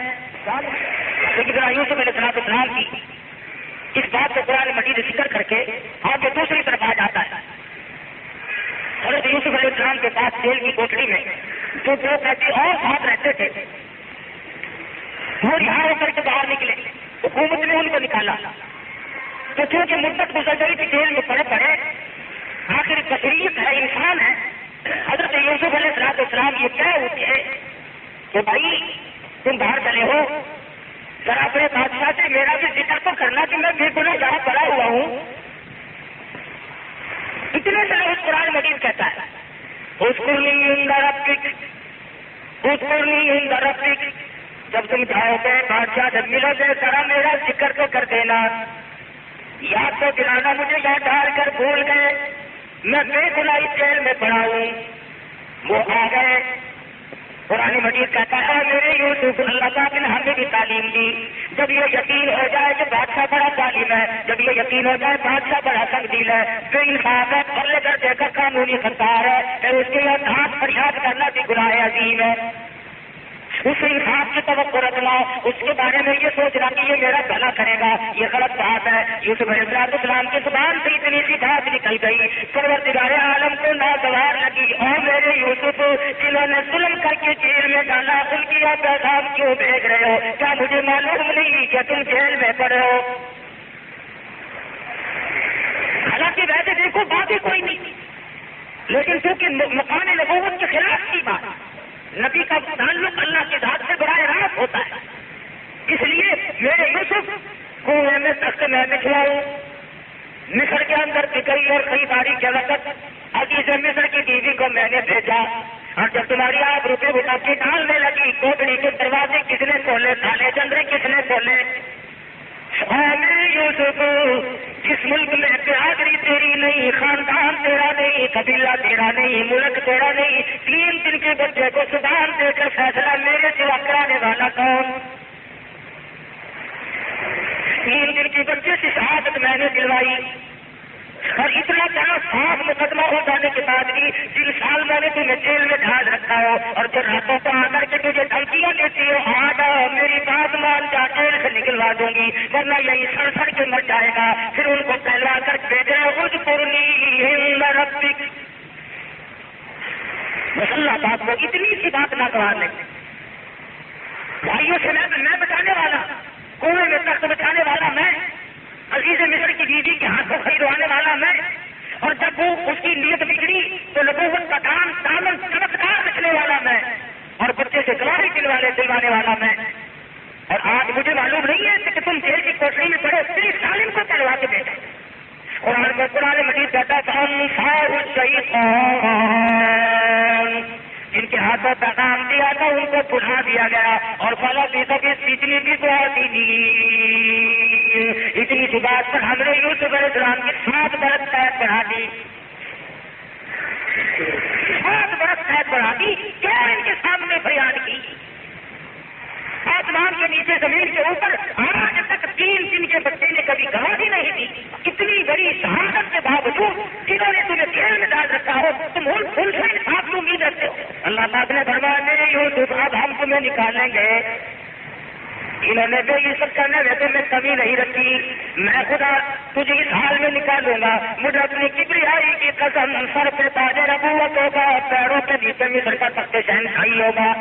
[SPEAKER 1] لیکن یوسف علیہ السلام کی اس بات کو قرآن مجید ذکر کر کے آگے دوسری طرف آ جاتا ہے۔ حضرت یوسف علیہ السلام کے پاس جیل کی کوٹری میں جو 2 قیدی اور ساتھ رہتے تھے وہ رہا ہو کر کے باہر نکلے، حکومت نے ان کو نکالا، تو چونکہ مدت گزر گئی تھی جیل میں پڑے پڑے، آخر بشریت ہے، انسان ہے، حضرت یوسف علیہ السلام یہ کہہ اٹھے کہ بھائی تم باہر چلے ہو، ذرا اپنے بادشاہ سے میرا بھی ذکر تو کرنا کہ میں بے گناہ جہاں پڑا ہوا ہوں۔ اتنے سے اس قرآن مجید کہتا ہے اذکرنی عند ربک، اذکرنی عند ربک، جب تم جاؤ گے بادشاہ جب ملو گے ذرا میرا ذکر تو کر دینا، یاد تو دلانا مجھے یاد ڈال کر بھول گئے، میں بے گناہ جیل میں پڑا ہوں۔ وہ آ گئے، قرآن مجید کہتا ہے میرے یوسف اللہ پاک نے ہمیں بھی تعلیم دی، جب یہ یقین ہو جائے کہ بادشاہ بڑا ظالم ہے، جب یہ یقین ہو جائے بادشاہ بڑا تقدیر ہے، بے انصاف ہے، پرلے درجے کا قانونی خطار ہے، پھر اس کے لیے ہاتھ فریاد کرنا بھی گناہ عظیم ہے۔ اس انصاف کی توقع رکھنا، اس کے بارے میں یہ سوچنا کہ یہ میرا بھلا کرے گا، یہ غلط بات ہے۔ یوسف علیہ السلام کی زبان سے اتنی سی بات نکل گئی، پروردگار عالم کو ناگوار لگی، اور میرے یوسف جنہوں نے ظلم کر کے جیل میں ڈالا، ان کی آپ پیغام کیوں بھیج رہے ہو؟ کیا مجھے معلوم نہیں کہ تم جیل میں پڑے ہو؟ حالانکہ ویسے دیکھو بات ہی کوئی نہیں، لیکن چونکہ مقام نبوت کے خلاف کی بات، نبی کا تعلق اللہ کے ذات سے براہ راست ہوتا ہے، اس لیے میرے یوسف کنویں میں تخت میں بچھواؤں، مصر کے اندر بکری اور خریداری کے وقت عزیز مصر کی بیوی کو میں نے بھیجا، اور جب تمہاری آپ روپے اٹھا کے ڈالنے لگی، کوٹڑی کے دروازے کس نے کھولے، تالے چندرے کس نے کھولے؟ میرے یوسف، جس ملک میں برادری تیری نہیں، خاندان تیرا نہیں، قبیلہ تیرا نہیں، ملک تیرا نہیں، 3 دن کے بچے کو زبان دے کر فیصلہ میرے سوا کرانے والا کون؟ 3 دن کے بچے سے شہادت میں نے دلوائی، اور اتنا بڑا صاف مقدمہ ہو جانے کے بعد بھی 3 سال میں نے تمہیں جیل میں ڈال رکھا ہو، اور جو راتوں کو آ کر کے تجھے دھمکیاں دیتی ہو، آج میری بات مان جا، جیل سے نکلوا دوں گی، ورنہ یہی سڑ سڑ کے مر جائے گا۔ پھر ان کو کہلوا کر بھیجے، ربک، بس اللہ پاک کو اتنی سی بات نہ گوار نہیں، بھائیوں سے میں بچانے والا، کنویں میں تخت بچانے والا میں، عزیز مصر کی بیوی کے ہاتھوں خریدوانے والا میں، اور جب وہ اس کی نیت بگڑی تو نبوت کا دامن چمکدار رکھنے والا میں، اور بچے سے گواہی دلوانے والا میں، اور آج مجھے معلوم نہیں ہے کہ تم جیل کی کوٹری میں پڑے 30 سالم کو چلوا کے بیٹھے۔ قرآن مجید کہتا تھا جن کے ہاتھوں پیغام دیا تھا ان کو بھلا دیا گیا، اور فلا پیسوں کی اتنی بھی دعا دی، اتنی سی بات پر ہم نے یوسف علیہ السلام کی 7 برس قید بڑھا دی، 7 برس قید بڑھا دی، کیا ان کے سامنے فریاد کی؟ آسمان کے نیچے زمین کے اوپر آج تک 3 دن کے بچے نے کبھی گواہی نہیں دی، اتنی بڑی شہادت کے باوجود جنہوں نے تمہیں جیل میں ڈال رکھا ہو، تم ان سے انصاف کی امید رکھتے ہو؟ اللہ پاک نے فرمایا میرے یوسف اب ہم تمہیں نکالیں گے، انہوں نے جو یہ سب کرنے میں تمہیں کمی نہیں رکھی، میں خدا تجھے اس حال میں نکالوں گا، مجھے اپنی کبریائی کی قسم، سر پہ تاج نبوت ہوگا، پیروں کے نیچے مصر کا تخت شہنشاہی ہوگا۔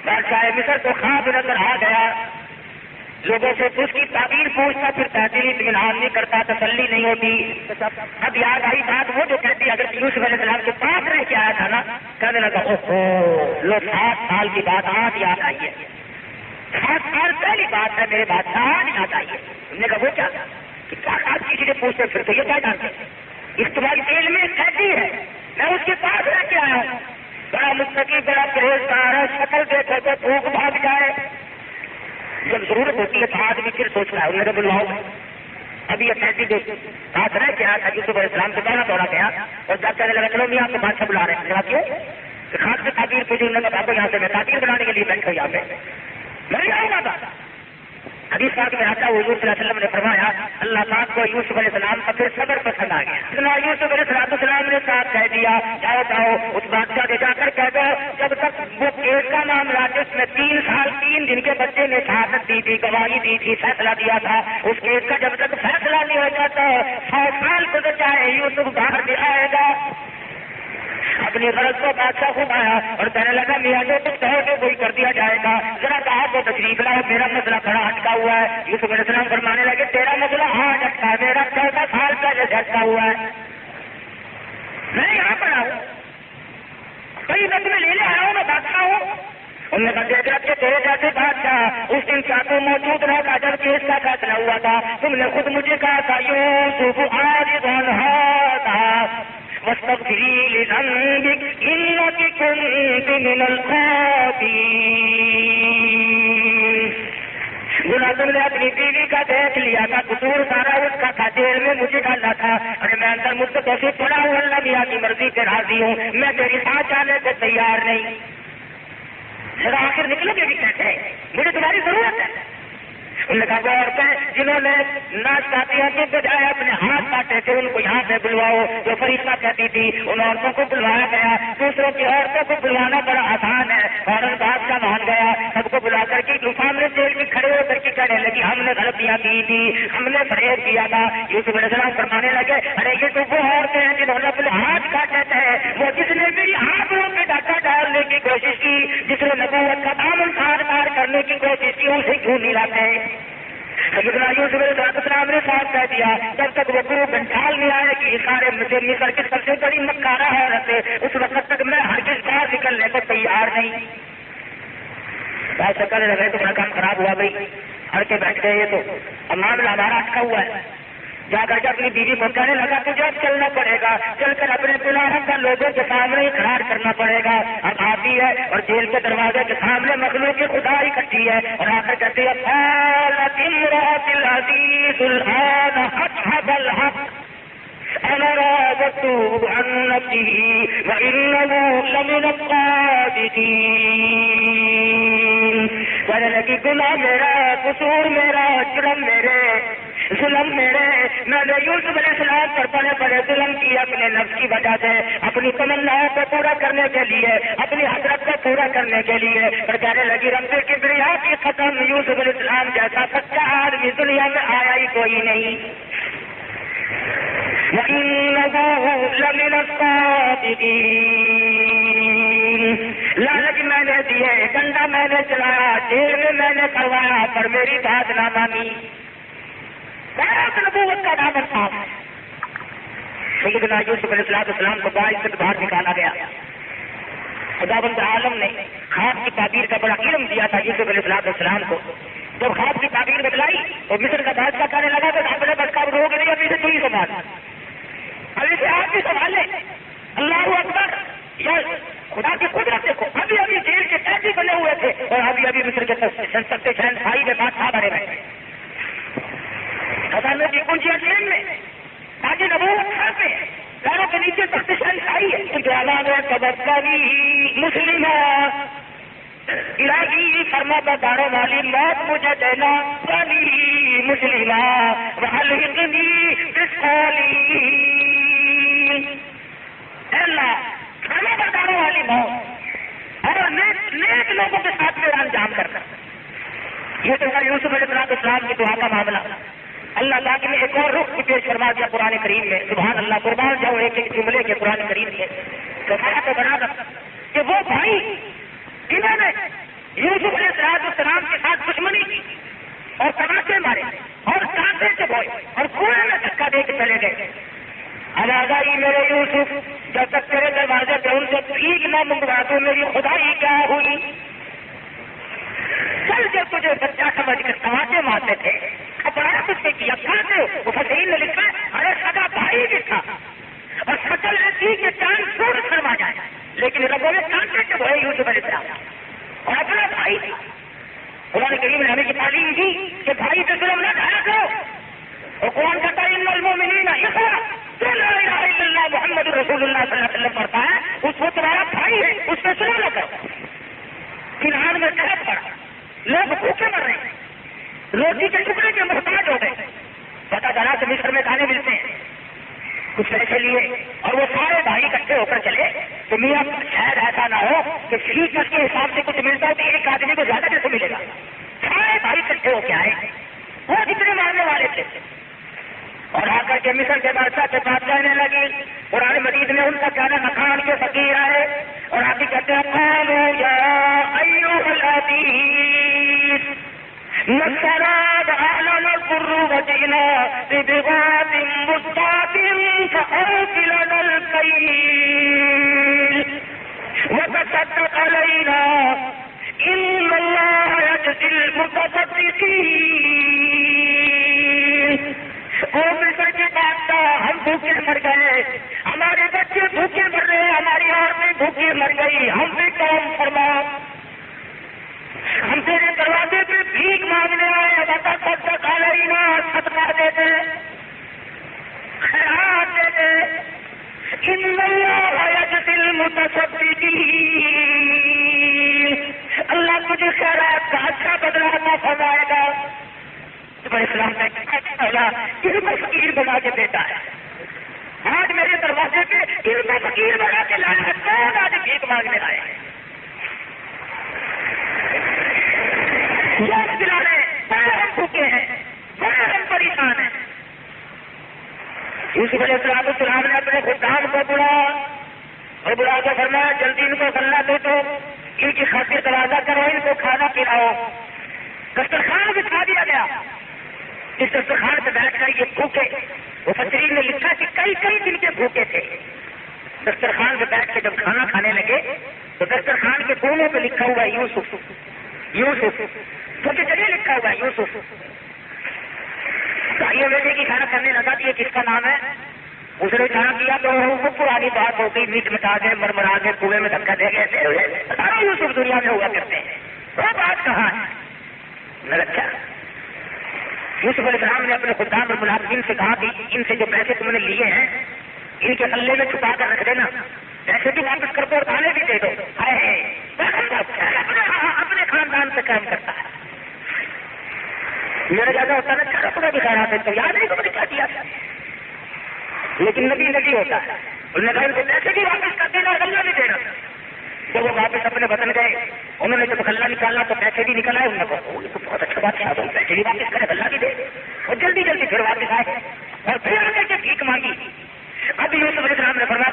[SPEAKER 1] بادشاہ مصر کو خواب نظر آ گیا، لوگوں سے اس کی تعبیر پوچھتا پھرتا، دل اطمینان نہیں کرتا، تسلی نہیں ہوتی۔ اب یاد آئی بات وہ جو کہتی اگر یوسف علیہ السلام کے پاس رہ کے آیا تھا نا، کہنے لگا اوہو لو 7 سال کی بات آج یاد آئی ہے، 7 سال پہلی بات ہے میرے بادشاہ آج یاد آئی ہے۔ ہم نے کہا وہ کیا کہ آپ کسی سے پوچھتے پھرتے یہ کیا جانتے، اس تمہاری جیل میں قیدی ہے، میں اس کے پاس رہ کے آیا ہوں، بڑا مستقل، بڑا پرہیزگار ہے، شکل دیکھو تو بھوک بھاگ جائے، جب ضرورت ہوتی ہے تو آدمی پھر سوچتا ہے انہوں نے بلواؤ، ابھی یہ قیدی جو پاس رہ کے آیا تھا یوسف علیہ السلام سے پہلا دوڑا گیا، اور جب کہنے لگا چلو میں آپ کو بادشاہ بلا رہے ہیں، کیوں کہ خاص میں تعبیر پوچھی، انہوں نے کہا یہاں سے میں تعبیر بنانے کے لیے بیٹھا یہاں پہ میں نہیں آؤں گا۔ حدیث پاک میں آتا حضور صلی اللہ علیہ وسلم نے فرمایا اللہ پاک کو یوسف علیہ السلام کا پھر صبر پسند آ گیا، یوسف علیہ السلام نے ساتھ کہہ دیا جاؤ اس بادشاہ نے جا کر کہہ دو جب تک وہ کیس کا معاملہ جس میں 3 سال 3 دن کے بچے نے شہادت دی تھی، گواہی دی تھی، فیصلہ دیا تھا، اس کیس کا جب تک فیصلہ نہیں ہو جاتا 100 سال گزر جائے یوسف باہر بھی آئے گا۔ اپنی غرض کو بادشاہ خود آیا اور کہنے لگا میاں جو کچھ کہو گے وہی کر دیا جائے گا، ذرا کہا تو تشریف لاؤ، میرا مسئلہ بڑا اٹکا ہوا ہے۔ یوسف علیہ السلام فرمانے لگے تیرا مسئلہ آج اٹکا ہے، میرا 14 سال پہلے سے اٹکا ہوا ہے، میں یہاں پر آؤں کئی وقت میں لے آیا ہوں، میں بادشاہ ہوں۔ انہوں نے کہا دیکھ رکھ کے تیرے جیسے بادشاہ اس دن کیا تو موجود رہا تھا جب کیس کا فیصلہ ہوا تھا، تم نے خود مجھے کہا تھا یوسف عارض هذا واستغفری لذنبک انک کنت من الخاطئین۔ گناہ تم نے اپنی بیوی کا دیکھ لیا تھا، قصور سارا اس کا تھا، جیل میں مجھے ڈالنا تھا، اور میں اندر مجھ سے کوشش پڑا ہوں، اللہ میاں کی مرضی سے راضی ہوں، میں تیری ساتھ جانے کو تیار نہیں۔ ذرا آخر نکلو گے بھی کیسے، مجھے تمہاری ضرورت ہے۔ ان کا وہ عورتیں جنہوں نے ناشپاتیوں کے بجائے اپنے ہاتھ کاٹے تھے ان کو یہاں سے بلواؤ. جو فرشتہ کہتی تھی ان عورتوں کو بلوایا گیا. دوسروں کی عورتوں کو بلوانا بڑا آسان ہے. فوراً بادشاہ مان گیا. سب کو بلا کر کے سامنے جیل میں کھڑے ہو کر کے کہنے لگی ہم نے غلطیاں کی تھی, ہم نے فریب کیا تھا. یوسف علیہ السلام فرمانے لگے ارے یہ تو وہ عورتیں ہیں جنہوں نے اپنے ہاتھ کاٹے تھے, وہ جس نے میری ہاتھوں پہ ڈاکہ ڈالنے کی کوشش کی, جس نے نبوت کا دامن پار کرنے کی کوشش کی, اسے کیوں نہیں لاتے؟ سیدنا یوسف علیہ السلام نے صاف کہہ دیا جب تک وہ گرو گنٹال میں آئے کہ سارے مجھے مصر کی سب سے بڑی مکارہ عورت ہے, اس وقت تک میں ہرگز باہر نکلنے کو تیار نہیں. ایسا کرنے لگے تو میرا کام خراب ہوا بھائی, ہر کے بیٹھ گئے. یہ تو اب معاملہ ہمارا اٹکا ہوا ہے. جا کر کے اپنی بیوی کو کہنے لگا تجھے اب چلنا پڑے گا, چل کر اپنے گناہوں کا لوگوں کے سامنے اقرار کرنا پڑے گا. اب آتی ہے اور جیل کے دروازے کے سامنے مخلوق کی خدا اکٹھی ہے اور آ کر کہتی ہے قالت امرأة العزیز الآن اصحب الحق انا راودته عن نفسه وانه لمن الصادقین. کہنے لگی گناہ میرا, قصور میرا, جرم میرے, ظلم میرے. میں نے یوسف علیہ السلام پر بڑے بڑے ظلم کیے اپنے نفس کی وجہ سے, اپنی تمناؤں کو پورا کرنے کے لیے, اپنی حضرت کو پورا کرنے کے لیے. اور کہنے لگی رب کبریا کی قسم یوسف علیہ السلام جیسا سچا آدمی دنیا میں آیا ہی کوئی نہیں. وَإِنَّهُ لَمِنَ الصَّادِقِينَ. لالچ میں نے دیے, ڈنڈا میں نے چلایا, جیل میں میں نے کروایا, پر میری بات نہ مانی. نبوت کا دامن تھا. سیدنا یوسف علیہ السلام کو باعث سے باہر نکالا گیا. خداوند عالم نے خواب کی تعبیر کا بڑا علم دیا تھا یوسف علیہ السلام کو. جب خواب کی تعبیر بتلائی اور مصر کا بادشاہ کہنے لگا تو اپنے بس کا روک نہیں, ابھی سے تو ہی سنبھال, ابھی سے آپ بھی سنبھال لیں. اللہ اکبر. یا خدا کی قدرت دیکھو, ابھی ابھی جیل کے قیدی بنے ہوئے تھے اور ابھی مصر کے سنسد شہنشاہی کے بادشاہ بنے ہوئے. خزانے کی کنجیاں جیل میں تاکہ نبوت چھاپے, پیروں کے نیچے سخت شہنشاہی ہے. ان کے علاوہ تبصری مسلمہ الہی فرماتا داروں والی موت مجھے دینا والی مسلمہ وحلقنی بالصالحین. اللہ فرماتا داروں والی موت اور نیک لوگوں کے ساتھ میرا انجام کرنا. یہ تو ہے یوسف علیہ السلام کی دعا کا معاملہ. اللہ تعالیٰ نے ایک اور رخ کی پیش فرما دیا قرآن کریم میں. سبحان اللہ, قربان جاؤ ایک ایک جملے کے قرآن کریم کے تو بنا کر کہ وہ بھائی جنہوں نے یوسف علیہ السلام کے ساتھ دشمنی کی اور تماشے مارے اور کانٹے سے بوئے اور کنویں میں دھکا دے کے چلے گئے. آواز آئی میرے یوسف جب تک تیرے دروازے پہ ان سے ٹھیک نہ منگوا تو میری خدائی کیا ہوئی. چل کے تجھے بچہ سمجھ کر تماشے مارتے تھے, اپنا کچھ نہیں کیا. کھاتے وہ فصیل نے لکھا ارے سگا بھائی بھی تھا اور شکل ایسی کہ چاند سور شرما جائے, لیکن ربوں نے کانٹے سے بوئے یوسف علیہ السلام اور اپنا بھائی تھا. قرآن کریم نے ہمیں یہ تعلیم دی کہ بھائی پہ ظلم نہ ڈھایا کرو. اور قرآن کہتا ہے ان المؤمنین اخوہ, جو لا الہ الا اللہ محمد رسول اللہ صلی اللہ علیہ وسلم پڑھتا ہے اس وہ تمہارا بھائی ہے, اس پہ ظلم نہ کرو. فلحال میں قحط پڑا, لوگ بھوکے مر رہے ہیں, روٹی کے ٹکڑے کے محتاج ہو گئے. پتا چلا کہ مصر میں کھانے ملتے ہیں, کچھ پیسے لیے اور وہ سارے بھائی اکٹھے ہو کر چلے. تو میاں شاید ایسا نہ ہو کہ فیس کے حساب سے کچھ ملتا ہو تو ایک آدمی کو زیادہ کیسے ملے گا. سارے بھائی اکٹھے ہو کے آئے, وہ کتنے مارنے والے تھے, اور آ کر کے مصر کے بادشاہ سے بات کہنے لگی. قرآن مجید میں ان کا کہنا مکان کے فقیر آئے اور آگے کہتے ہیں قالوا یا ایھا العزیز مسنا اعلن الضر وجئنا ببغاث مزداد فأوفِ لنا الكيل وتصدق علينا ان اللہ یجزی المتصدقین. وہ مصر کے بادشاہ ہم بھوکے مر گئے, ہمارے بچے بھوکے مر رہے, ہماری عورتیں بھوکے مر گئی, ہم بھی کام فرما, ہم تیرے دروازے پہ بھیک مانگنے آئے, وتصدق علینا صدقہ دے دے, خیرات دے دے. ان اللہ یجزی المتصدقین, اللہ تجھے خیرات کا اچھا بدلہ عطا فرمائے گا. علیہ السلام نے ان کو فقیر بنا کے دیتا ہے. آج میرے دروازے پہ ان کو فقیر بنا کے لایا. کون آج بھیک مانگنے آئے ہیں؟ لوگ دلا رہے بڑے ہم بھوکے ہیں, بڑے ہم پریشان ہیں. یوسف علیہ السلام نے اپنے خدام کو بلا کے فرمایا جلدی ان کو غلہ دے دو, ان کی خاطر تقاضا کرو, ان کو کھانا پلاؤ. دسترخوان بچھا دیا گیا. اس دسترخوان پہ بیٹھ کر یہ بھوکے, وہ مفسرین نے لکھا کہ کئی دن کے بھوکے تھے. دسترخوان پہ بیٹھ کے جب کھانا کھانے لگے تو دسترخوان کے دونوں پہ لکھا ہوا یوسف, یوسف چھوٹے جگہ لکھا ہوا یوسف. بھائیوں بیٹے کی کھانا کرنے لگا کہ یہ کس کا نام ہے؟ اس نے کھانا کیا تو وہ پرانی بات ہو گئی, میٹ مٹا گئے, مرمرا گئے, کنویں میں دھکا دے گئے. سارے یوسف دنیا میں ہوا کرتے ہیں. وہ بات کہاں ہے؟ اچھا یوسف علیہ السلام نے اپنے خدام اور ملازمین سے کہا کہ ان سے جو پیسے تم نے لیے ہیں ان کے غلے میں چھپا کر رکھ دینا, پیسے بھی واپس کر دو اور کھانے بھی دے دو. اپنے خاندان سے کام کرتا ہے. میرا زیادہ ہوتا ہے نا کپڑے بھی خیرات ہے تو یاد نہیں تو کیا دیا, لیکن نبی ہوتا ہے. انہوں نے کہا ان کو پیسے بھی واپس کر دینا اور غلہ بھی دینا. جب وہ واپس اپنے وطن گئے انہوں نے جب غلہ نکالا تو پیسے بھی نکل آئے. انہوں نے کہا یہ تو بہت اچھا بات ہے, پیسے بھی واپس کرے غلہ بھی دے. اور جلدی پھر واپس آئے اور پھر آ کر کے بھیک مانگی. اب یوسف علیہ السلام نے فرمایا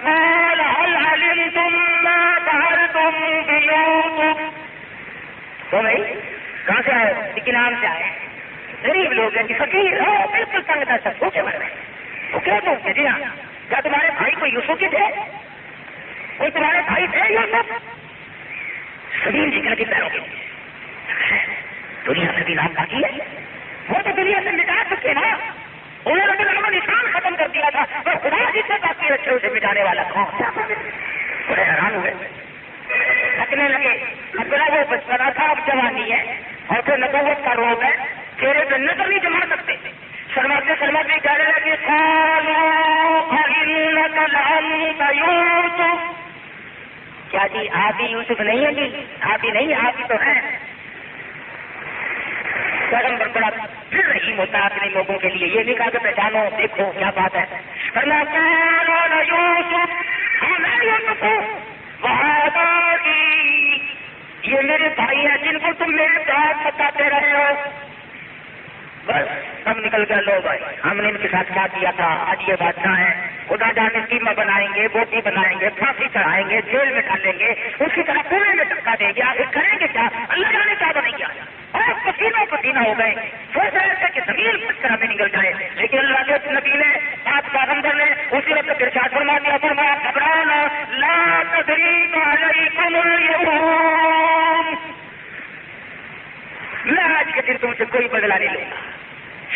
[SPEAKER 1] هل علمتم ما فعلتم بيوسف. تو بھائی کہاں سے آئے؟ کس نام سے آئے؟ غریب لوگ ہیں, فقیر ہو, بالکل تنگ تھا, سب بھوکے مر رہے. وہ کیا پوچھتے جی ہاں کیا تمہارے بھائی کو یوسف کے تھے؟ کوئی تمہارے بھائی تھے یوسف؟ سلیم جگہ کے پیروں کے دنیا سے بھی نام باقی ہے. وہ تو دنیا سے مٹا چکے نا, انہوں نے اپنا نشان ختم کر دیا تھا. اور خدا جس سے باقی رکھے اسے مٹانے والا کون؟ بڑے حیران ہوئے, تھکنے لگے. اپنا وہ بچپنا تھا, اب جوانی ہے اور پھر نبوت کا روگ ہے, چہرے پہ نظر نہیں جما سکتے. شرماتے کہنے لگے کیا جی آپ ہی یوسف نہیں ہے؟ جی آپ ہی نہیں, آپ ہی تو ہیں. پیغمبر بڑا پھر رحیم ہوتا ہے اپنے لوگوں کے لیے. یہ نہیں کہا کہ پہچانو دیکھو کیا بات ہے. یہ میرے بھائی ہیں جن کو تم میرے ساتھ بتاتے رہے ہو. بس ہم نکل گئے. لو بھائی ہم نے ان کے ساتھ کیا کیا تھا, آج یہ بادشاہ ہیں, خدا جانے قیمہ بنائیں گے, بوٹی بنائیں گے, پھانسی چڑھائیں گے, جیل میں ڈالیں گے, اس کی طرح کنویں میں دھکا دیں گے. آخر کریں گے کیا؟ اللہ جانے کیا بنے گیا. اور پسینوں پسینہ ہو گئے, سوچ رہے تھے کہ زمین کس طرح میں نکل جائے, لیکن اللہ کے نبی نے بات پیغمبر نے اسی وقت ارشاد فرما دیا, فرمایا گھبرانا لا تثریب علیکم اليوم, میں آج کے دن تم سے کوئی بدلہ نہیں لوں گا.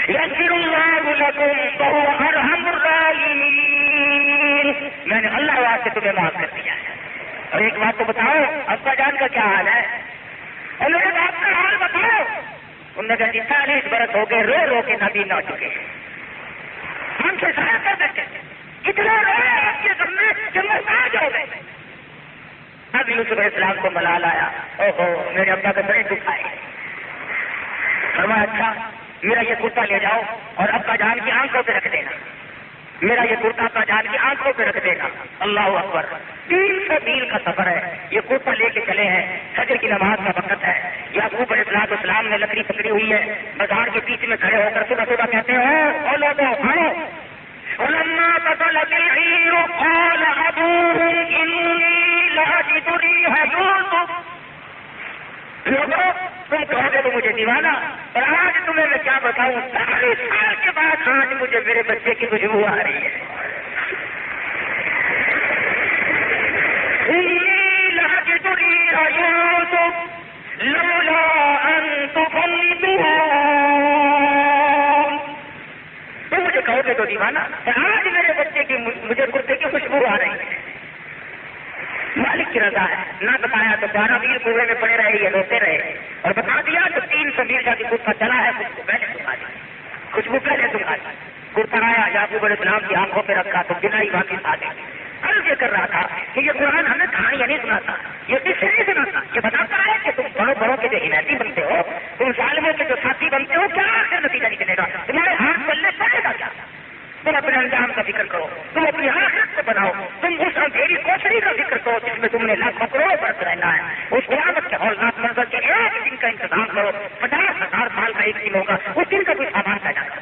[SPEAKER 1] یغفر اللہ لکم وهو ارحم الراحمین, میں نے اللہ واسطے تمہیں معاف کر دیا ہے. اور ایک بات تو بتاؤ, ابا جان کا کیا حال ہے؟ اور میرے باپ کا حال بتاؤ. انہوں نے کہا 40 برس ہو گئے, رو رو کے نبی نہ چکے, ہم سے سایہ کر سکتے اتنا روئے آپ کے گھر میں کہ محتاج ہو گئے. اب یوسف علیہ السلام کو ملال آیا, اوہو میرے ابا کا بڑے دکھ آئے. فرمایا اچھا میرا یہ کرتا لے جاؤ اور ابا جان کی آنکھوں پہ رکھ دینا, میرا یہ کرتا ابا جان کی آنکھوں پہ رکھ دینا. اللہ اکبر, 300 میل کا سفر ہے, یہ کرتا لے کے چلے ہیں, فجر کی نماز کا وقت ہے. یعقوب علیہ السلام نے لکڑی پکڑی ہوئی ہے, بازار کے بیچ میں کھڑے ہو کر صبح صبح کہتے ہیں او لوگوں کھاؤ. ولما فصلت العير قال ابوهم اني لاجد ريح يوسف. لوگوں تم کہو گے تو مجھے دیوانہ, اور آج تمہیں میں کیا بتاؤں, 40 سال کے بعد آج مجھے میرے بچے کی خوشبو آ رہی ہے. انی لاجد ريح يوسف لولا ان تفندون. تم مجھے کہو گے تو دیوانہ, آج میرے بچے کی مجھے کرتے کی خوشبو آ رہی ہے. مالک کی رضا ہے, نہ بتایا تو 12 میل کنویں میں پڑے رہے, یہ روتے رہے, اور بتا دیا تو 300 میل کا کرتا چلا ہے, خوشبو پہلے سکھا دی. کرتا آیا, یعقوب علیہ السلام کی آنکھوں پہ رکھا تو بنا ہی واپس آ گیا. کل یہ کر رہا تھا کہ یہ قرآن ہمیں کہانیاں نہیں سناتا, یہ کس سے نہیں سناتا, یہ بتاتا ہے کہ تم بڑوں بڑوں کے جو حمایتی بنتے ہو, تم ظالموں کے جو ساتھی بنتے ہو, کیا آخر نتیجہ نکلے گا. کرو 50,000 سال کا ایک دن ہوگا، اس دن کا کوئی سامان پیدا کرو.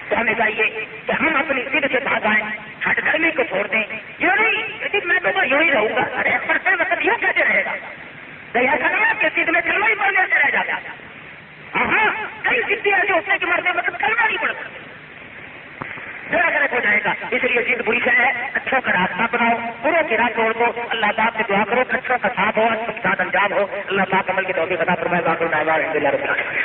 [SPEAKER 1] تو ہمیں چاہیے کہ ہم اپنی ضد سے بھاگ آئیں، ہٹ دھرمی کو چھوڑ دیں. یوں نہیں میں تو یوں ہی رہوں گا، ارے پڑھتے وقت یوں کیسے رہے گا؟ ایسا نہیں کہ ضد میں کلمہ ہی پڑھنے سے رہ جاتا. ہاں کئی ضدیں ایسے ہوتے ہیں کہ مرتے وقت کلمہ نہیں پڑھتا، ذرا غلط ہو جائے گا. اس لیے ضد بری ہے. اچھوں کا راستہ بناؤ، بروں کی راہ چھوڑ دو. اللہ پاک سے دعا کرو کہ اچھوں کا ساتھ ہو، اچھوں کے ساتھ انجام ہو. اللہ پاک عمل کی توفیق عطا فرمائے. باقی الحمد للہ رب العالمین.